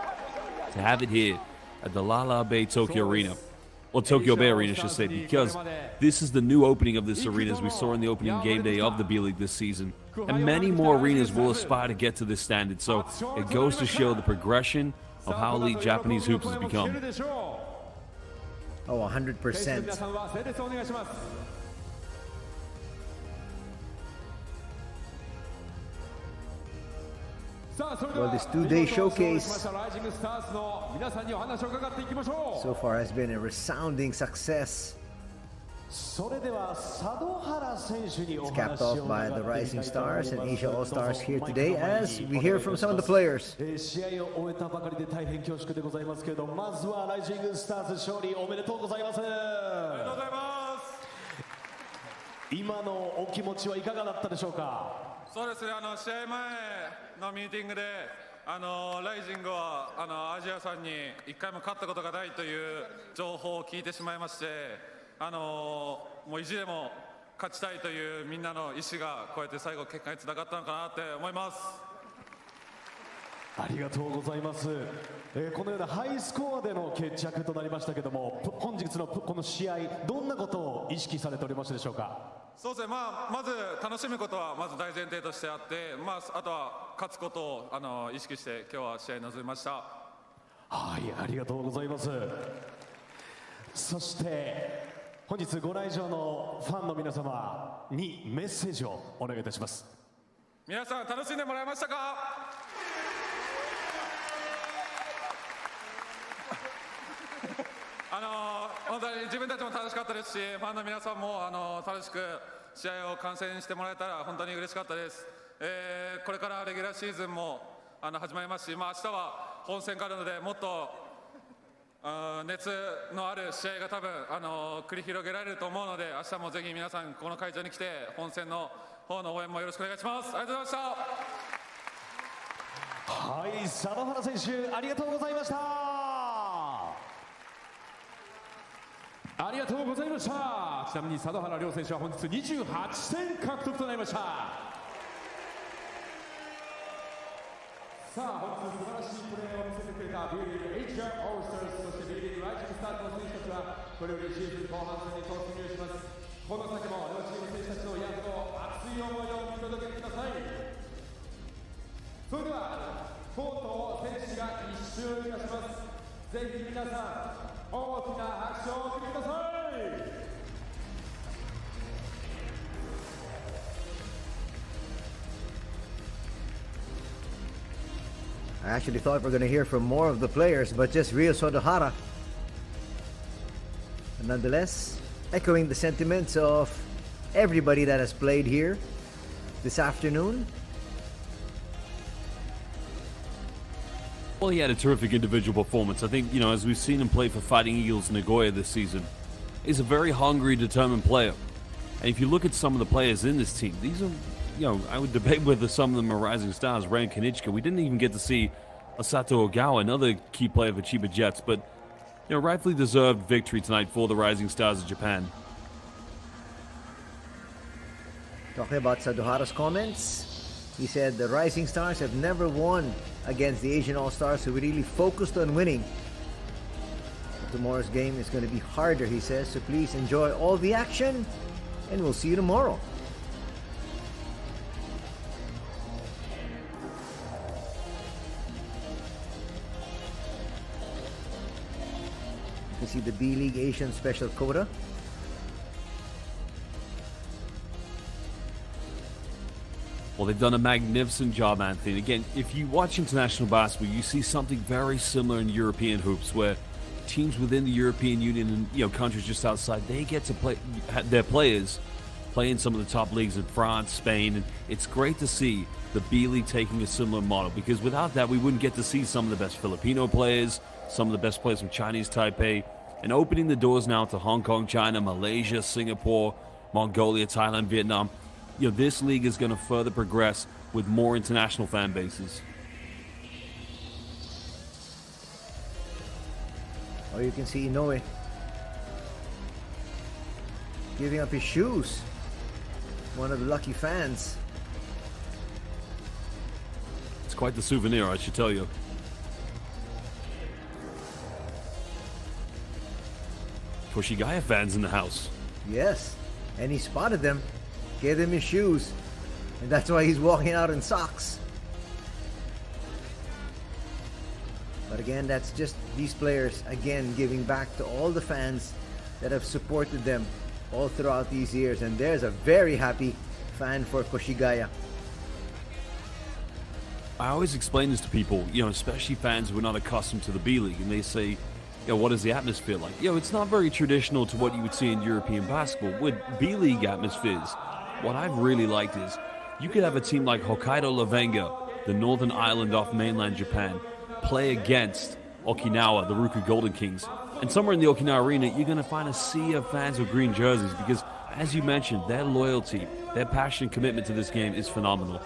to have it here at the Lala Bay Tokyo Arena. Well, Tokyo Bay Arena, I should say, because this is the new opening of this arena, as we saw in the opening game day of the B-League this season. And many more arenas will aspire to get to this standard. So it goes to show the progression of how elite Japanese hoops has become. Oh, 100%. Well, this 2-day showcase so far has been a resounding success. It's capped off by the Rising Stars and Asia All-Stars here today, as we hear from some of the players. 今のお気持ちはいかがだったでしょうか。そうですね、試合前のミーティングでライジングはアジアさんに1回も勝ったことがないという情報を聞いてしまいまして、もう意地でも勝ちたいというみんなの意思がこうやって最後結果につながったのかなって思います。ありがとうございます。このようなハイスコアでの決着となりましたけども、本日のこの試合、どんなことを意識されておりましたでしょうか。そうですね、まず楽しむことはまず大前提としてあって、あとは勝つことを意識して今日は試合に臨みました。はい、ありがとうございます。そして本日ご来場のファンの皆様にメッセージをお願いいたします。皆さん楽しんでもらえましたか。本当に自分たちも楽しかったですし、ファンの皆さんも楽しく試合を観戦してもらえたら本当に嬉しかったです。これからレギュラーシーズンも始まりますし、明日は本戦があるので、もっと熱のある試合が多分繰り広げられると思うので、明日もぜひ皆さんこの会場に来て本戦の方の応援もよろしくお願いします。ありがとうございました。はい、佐野原選手ありがとうございました。ありがとうございました。ちなみに佐野原亮選手は本日28戦獲得となりました。さあ、本日素晴らしいプレーを見せてくれた B.LEAGUE Asia All-Stars、そして B.LEAGUE ライジングスタートの選手たちはこれよりシーズン後半戦に突入します。この先も両チーム選手たちの躍動、熱い思いを見届けてください。それではコートを選手が一周いたします。ぜひ皆さん大きな拍手をお送りください。I actually thought we were going to hear from more of the players, but just Ryo Sodohara. And nonetheless, echoing the sentiments of everybody that has played here this afternoon. Well, he had a terrific individual performance. I think, as we've seen him play for Fighting Eagles Nagoya this season, he's a very hungry, determined player. And if you look at some of the players in this team, these are, I would debate whether some of them are rising stars. Ren Kanichka, we didn't even get to see Asato Ogawa, another key player for Chiba Jets, but, rightfully deserved victory tonight for the rising stars of Japan. Talking about Sadohara's comments, he said the Rising Stars have never won against the Asian All-Stars, so we really focused on winning. But tomorrow's game is going to be harder, he says, so please enjoy all the action, and we'll see you tomorrow. You can see the B.LEAGUE Asian Special Quota. Well, they've done a magnificent job, Anthony. Again, if you watch international basketball, you see something very similar in European hoops, where teams within the European Union and countries just outside, they get to play their players play in some of the top leagues in France, Spain, and it's great to see the B.LEAGUE taking a similar model, because without that, we wouldn't get to see some of the best Filipino players, some of the best players from Chinese Taipei, and opening the doors now to Hong Kong, China, Malaysia, Singapore, Mongolia, Thailand, Vietnam. This league is going to further progress with more international fan bases. Oh, you can see Inoue giving up his shoes. One of the lucky fans. It's quite the souvenir, I should tell you. Koshigaya fans in the house. Yes, and he spotted them, gave them his shoes, and that's why he's walking out in socks. But again, that's just these players, again, giving back to all the fans that have supported them all throughout these years. And there's a very happy fan for Koshigaya. I always explain this to people, especially fans who are not accustomed to the B.LEAGUE, and they say, what is the atmosphere like? It's not very traditional to what you would see in European basketball. With B.LEAGUE atmospheres, what I've really liked is you could have a team like Hokkaido Lavenga, the northern island off mainland Japan, play against Okinawa, the Ruku Golden Kings. And somewhere in the Okinawa arena, you're going to find a sea of fans with green jerseys because, as you mentioned, their loyalty, their passion and commitment to this game is phenomenal.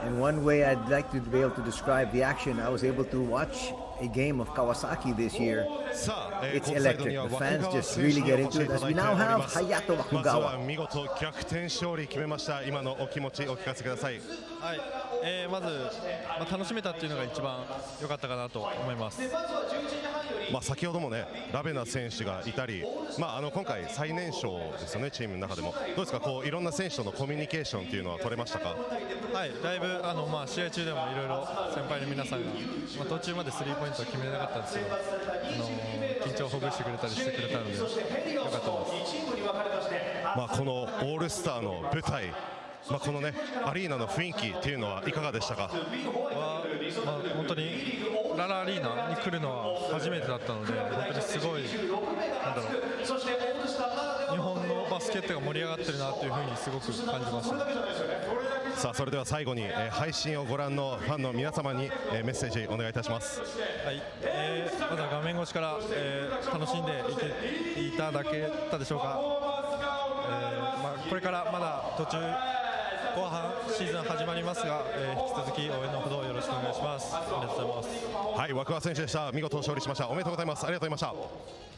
And one way I'd like to be able to describe the action, I was able to watch a game of Kawasaki this year. さあ、 It's コートサイド electric. には The 湧 fans 川 just 選 really 手に get お越し into い it た as だい we てお now り have ます。 Hayato まずは Bakugawa. 見事逆転勝利決めました今のお気持ちお聞かせください。はい、まず、楽しめたっていうのが一番良かったかなと思います。先ほどもねラベナ選手がいたり、今回最年少ですよねチームの中でも。どうですかこういろんな選手とのコミュニケーションっていうのは取れましたか？はい、だいぶ試合中でもいろいろ先輩の皆さんが、途中までスリーポイントを決めれなかったんですけど、緊張をほぐしてくれたりしてくれたので良かったです。このオールスターの舞台、このねアリーナの雰囲気っていうのはいかがでしたか？本当にララアリーナに来るのは初めてだったので、本当にすごい日本のバスケットが盛り上がってるなというふうにすごく感じました。さあそれでは最後に、配信をご覧のファンの皆様に、メッセージお願いいたします。はい、まだ画面越しから、楽しんでいただけたでしょうか。これからまだ途中後半シーズン始まりますが、引き続き応援のほどよろしくお願いします。ありがとうございます。はい、湧川選手でした。見事勝利しました。おめでとうございます。ありがとうございました。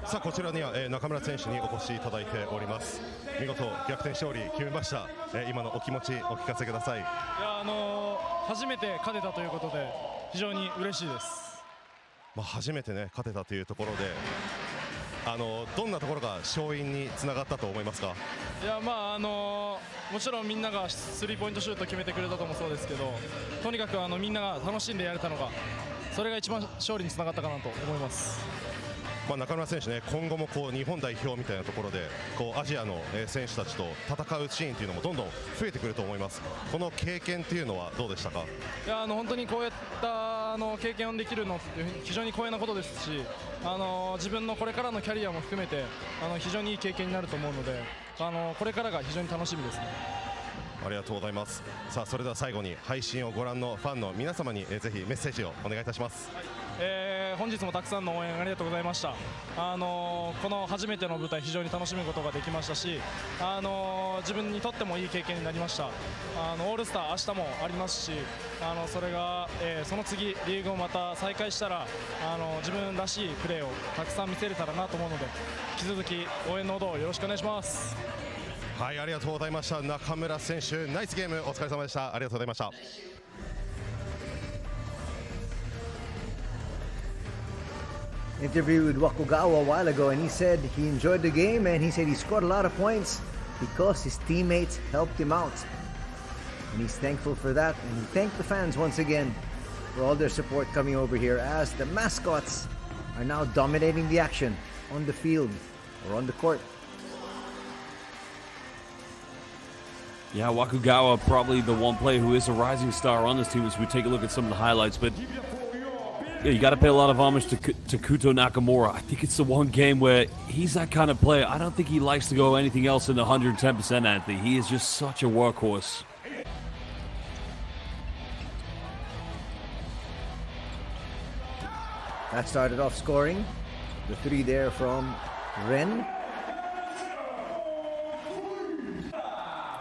さあこちらには、中村選手にお越しいただいております。見事逆転勝利決めました。今のお気持ちお聞かせください。初めて勝てたということで非常に嬉しいです。初めてね勝てたというところで、どんなところが勝因につながったと思いますか？いやもちろんみんながスリーポイントシュート決めてくれたのもそうですけど、とにかくみんなが楽しんでやれたのが、それが一番勝利につながったかなと思います。中村選手ね、今後もこう日本代表みたいなところでこうアジアの選手たちと戦うシーンというのもどんどん増えてくると思います。この経験っていうのはどうでしたか？いや本当にこういった経験をできるのって非常に光栄なことですし、自分のこれからのキャリアも含めて非常にいい経験になると思うので、これからが非常に楽しみですね。ありがとうございます。さあそれでは最後に配信をご覧のファンの皆様にぜひメッセージをお願いいたします。本日もたくさんの応援ありがとうございました。この初めての舞台非常に楽しむことができましたし、自分にとってもいい経験になりました。オールスター明日もありますし、それが、その次リーグをまた再開したら自分らしいプレーをたくさん見せれたらなと思うので、引き続き応援のほどよろしくお願いします。はい、ありがとうございました。中村選手ナイスゲームお疲れ様でした。ありがとうございました。Interview with Wakugawa a while ago, and he said he enjoyed the game, and he said he scored a lot of points because his teammates helped him out, and he's thankful for that. And he thanked the fans once again for all their support coming over here, as the mascots are now dominating the action on the field or on the court. Yeah, Wakugawa probably the one player who is a rising star on this team as we take a look at some of the highlights. But yeah, you got to pay a lot of homage to Kuto Nakamura. I think it's the one game where he's that kind of player. I don't think he likes to go anything else than 110%, Anthony. He is just such a workhorse. That started off scoring. The three there from Ren.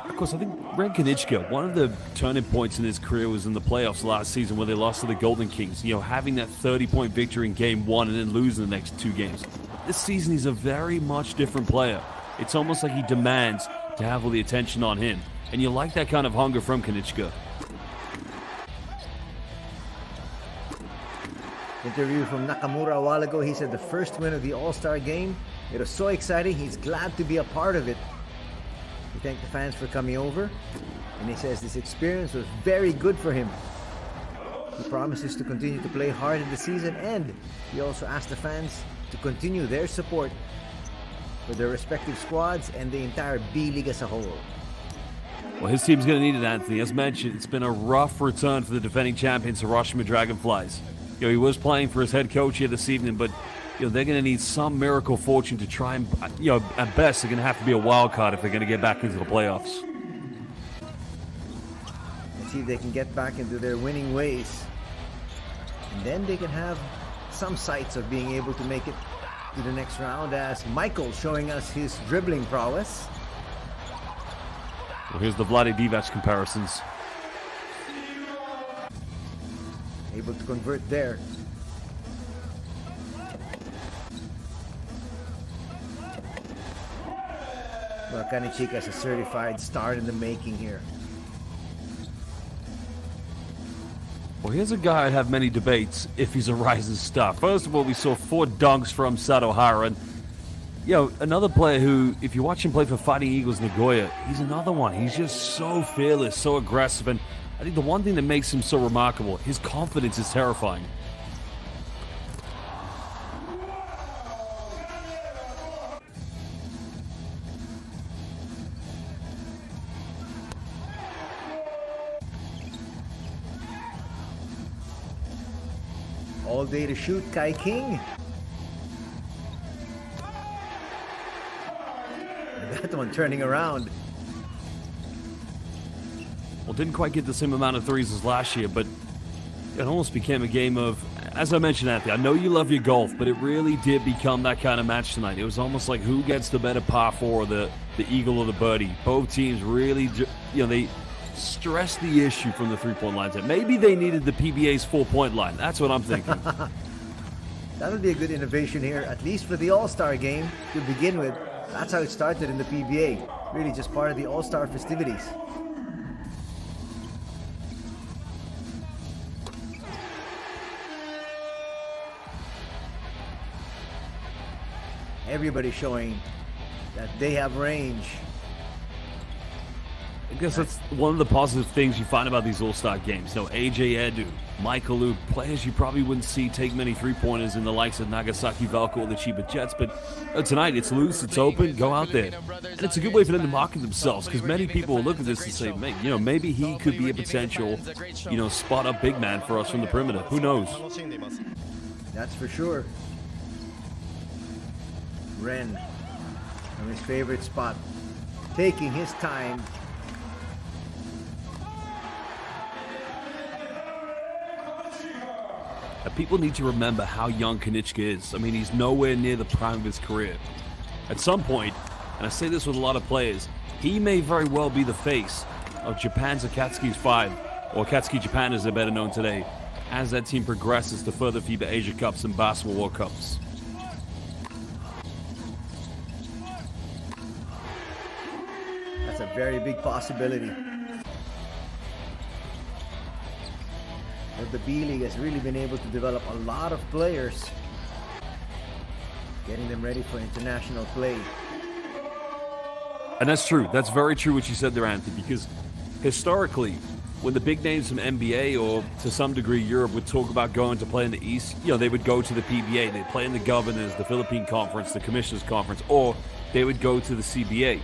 Of course, I think Ren Kanichka, one of the turning points in his career was in the playoffs last season where they lost to the Golden Kings. You know, having that 30-point victory in game one and then losing the next two games. This season, he's a very much different player. It's almost like he demands to have all the attention on him. And you like that kind of hunger from Kanichka. Interview from Nakamura a while ago. He said the first win of the All-Star game, it was so exciting. He's glad to be a part of it. He thanked the fans for coming over, and he says this experience was very good for him. He promises to continue to play hard in the season, and he also asked the fans to continue their support for their respective squads and the entire B.LEAGUE as a whole. Well, his team's going to need it, Anthony. As mentioned, it's been a rough return for the defending champions, Hiroshima Dragonflies. He was playing for his head coach here this evening, but they're going to need some miracle fortune to try and, at best, they're going to have to be a wild card if they're going to get back into the playoffs. Let's see if they can get back into their winning ways. And then they can have some sights of being able to make it to the next round, as Michael showing us his dribbling prowess. Well, here's the Vlade Divac comparisons. Able to convert there. Well, Kanichika's a certified star in the making here. Well, here's a guy I'd have many debates if he's a rising star. First of all, we saw 4 dunks from Sato Hara. And, another player who, if you watch him play for Fighting Eagles Nagoya, he's another one. He's just so fearless, so aggressive. And I think the one thing that makes him so remarkable, his confidence is terrifying. All day to shoot, Kai King. And that one turning around. Well, didn't quite get the same amount of threes as last year, but it almost became a game of, as I mentioned, Anthony, I know you love your golf, but it really did become that kind of match tonight. It was almost like who gets the better par 4, the eagle or the birdie. Both teams really, they stressed the issue from the three-point lines. Maybe they needed the PBA's 4-point line. That's what I'm thinking. That would be a good innovation here, at least for the All-Star game to begin with. That's how it started in the PBA. Really just part of the All-Star festivities. Everybody showing that they have range. I guess that's one of the positive things you find about these All-Star games. AJ Edu, Michael Luke, players you probably wouldn't see take many three-pointers in the likes of Nagasaki Valko or the Chiba Jets. But tonight, it's loose, it's open, go out there. And it's a good way for them to market themselves, because many people will look at this and say, maybe he could be a potential, spot-up big man for us from the perimeter. Who knows? That's for sure. Ren, from his favorite spot, taking his time. People need to remember how young Kanichka is. I mean, he's nowhere near the prime of his career. At some point, and I say this with a lot of players, he may very well be the face of Japan's Akatsuki's 5, or Akatsuki Japan as they're better known today, as that team progresses to further FIBA Asia Cups and Basketball World Cups. That's a very big possibility. But the B-League has really been able to develop a lot of players, getting them ready for international play. And that's true. That's very true what you said there, Anthony, because historically, when the big names from NBA or to some degree Europe would talk about going to play in the East, they would go to the PBA. They'd play in the Governors, the Philippine Conference, the Commissioners Conference, or they would go to the CBA.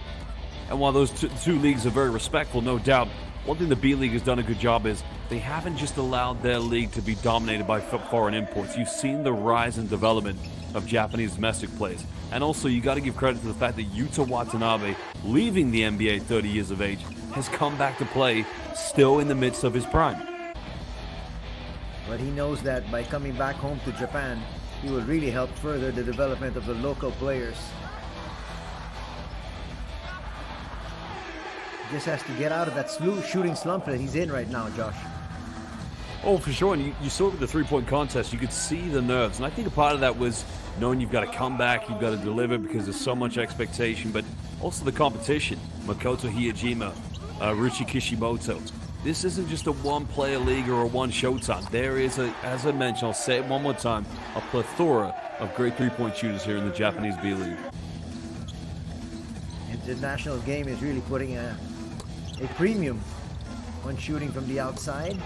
And while those two leagues are very respectful, no doubt, one thing the B-League has done a good job is they haven't just allowed their league to be dominated by foreign imports. You've seen the rise and development of Japanese domestic players. And also, you got to give credit to the fact that Yuta Watanabe, leaving the NBA 30 years of age, has come back to play still in the midst of his prime. But he knows that by coming back home to Japan, he will really help further the development of the local players. Just has to get out of that shooting slump that he's in right now, Josh. Oh, for sure. And you saw it with the three-point contest. You could see the nerves. And I think a part of that was knowing you've got to come back, you've got to deliver because there's so much expectation, but also the competition. Makoto Hiyajima, Ruchi Kishimoto. This isn't just a one-player league or a one-showtime. There is, as I mentioned, I'll say it one more time, a plethora of great three-point shooters here in the Japanese B-League. International game is really putting a premium on shooting from the outside.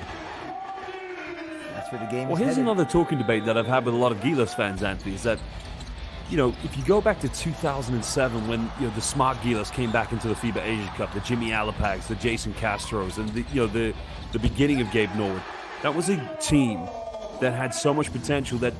That's where the game is here's headed. another talking debate that I've had with a lot of Gilas fans, Anthony, is that if you go back to 2007 when the smart Gilas came back into the FIBA Asia Cup, the Jimmy Alapags, the Jason Castros, and the beginning of Gabe Norwood, that was a team that had so much potential that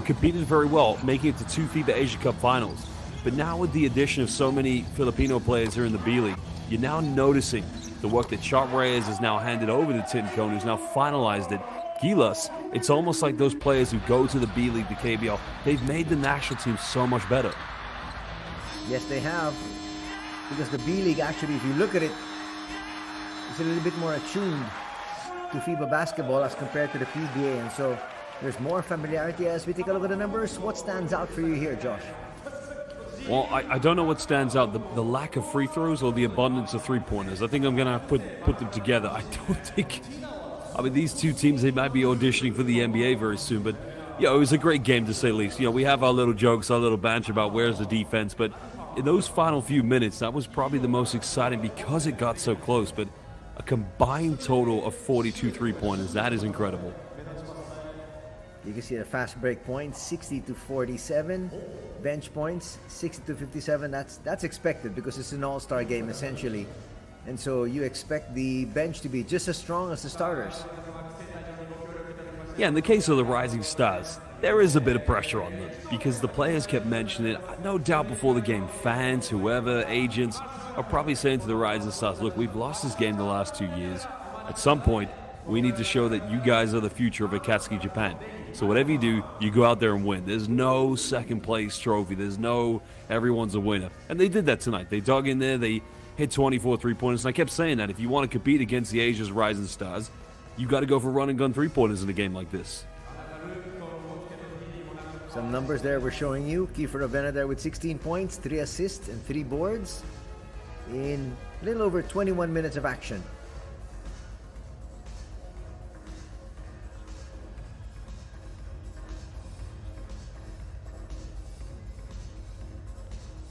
competed very well, making it to 2 FIBA Asia Cup finals. But now with the addition of so many Filipino players here in the B-League, you're now noticing the work that Chart Reyes has now handed over to Tincon, who's now finalized it. Gilas, it's almost like those players who go to the B-League, the KBL, they've made the national team so much better. Yes, they have. Because the B-League, actually, if you look at it, it's a little bit more attuned to FIBA basketball as compared to the PBA. And so there's more familiarity as we take a look at the numbers. What stands out for you here, Josh? Well, I don't know what stands out, the lack of free throws or the abundance of three-pointers. I think I'm going to put them together. I don't think... these two teams, they might be auditioning for the NBA very soon, but, it was a great game to say the least. We have our little jokes, our little banter about where's the defense, but in those final few minutes, that was probably the most exciting because it got so close, but a combined total of 42 three-pointers, that is incredible. You can see the fast break points, 60-47. Bench points, 60-57. That's expected because it's an all-star game, essentially. And so you expect the bench to be just as strong as the starters. Yeah, in the case of the Rising Stars, there is a bit of pressure on them because the players kept mentioning it. No doubt before the game, fans, whoever, agents are probably saying to the Rising Stars, look, we've lost this game the last 2 years. At some point, we need to show that you guys are the future of Akatsuki Japan. So whatever you do, you go out there and win. There's no second place trophy. There's no everyone's a winner. And they did that tonight. They dug in there. They hit 24 three-pointers. And I kept saying that if you want to compete against the Asia's Rising Stars, you got to go for run-and-gun three-pointers in a game like this. Some numbers there we're showing you. Kiefer Ravena there with 16 points, 3 assists, and 3 boards in a little over 21 minutes of action.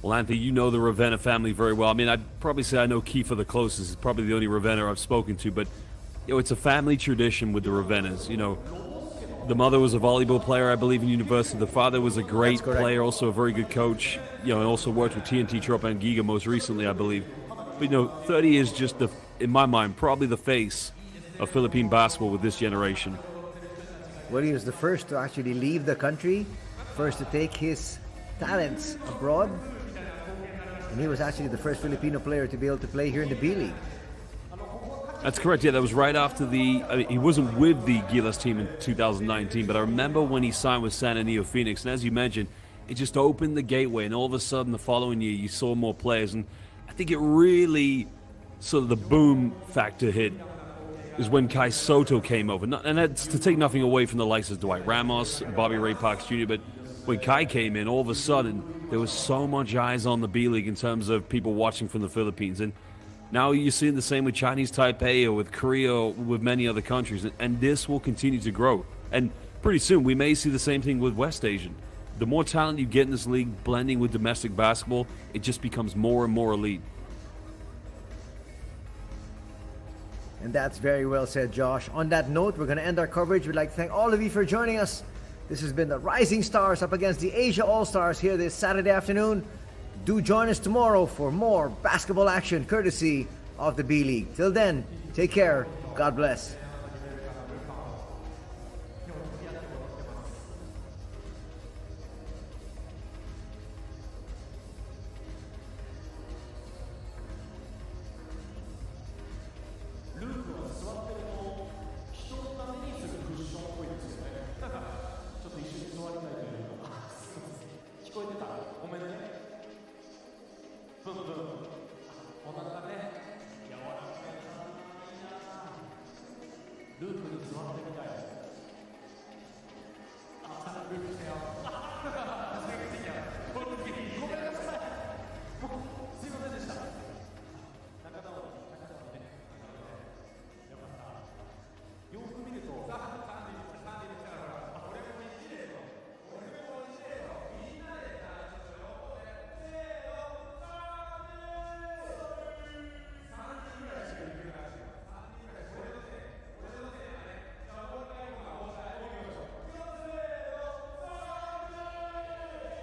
Well, Anthony, you know the Ravenna family very well. I'd probably say I know Kiefer the closest. He's probably the only Ravenna I've spoken to. But, it's a family tradition with the Ravennas. The mother was a volleyball player, I believe, in university. The father was a great player, also a very good coach. And also worked with TNT Tropan Giga most recently, I believe. But, 30 is just, in my mind, probably the face of Philippine basketball with this generation. Well, he was the first to actually leave the country, first to take his talents abroad. And he was actually the first Filipino player to be able to play here in the B-League. That's correct. Yeah, that was right after he wasn't with the Gilas team in 2019, but I remember when he signed with San Antonio Phoenix. And as you mentioned, it just opened the gateway. And all of a sudden, the following year, you saw more players. And I think it really sort of the boom factor hit is when Kai Soto came over. And that's to take nothing away from the likes of Dwight Ramos, Bobby Ray Parks Jr., but when Kai came in, all of a sudden, there was so much eyes on the B-League in terms of people watching from the Philippines. And now you're seeing the same with Chinese Taipei or with Korea or with many other countries. And this will continue to grow. And pretty soon, we may see the same thing with West Asian. The more talent you get in this league, blending with domestic basketball, it just becomes more and more elite. And that's very well said, Josh. On that note, we're going to end our coverage. We'd like to thank all of you for joining us. This has been the Rising Stars up against the Asia All-Stars here this Saturday afternoon. Do join us tomorrow for more basketball action courtesy of the B-League. Till then, take care. God bless.ループに座ってみたい。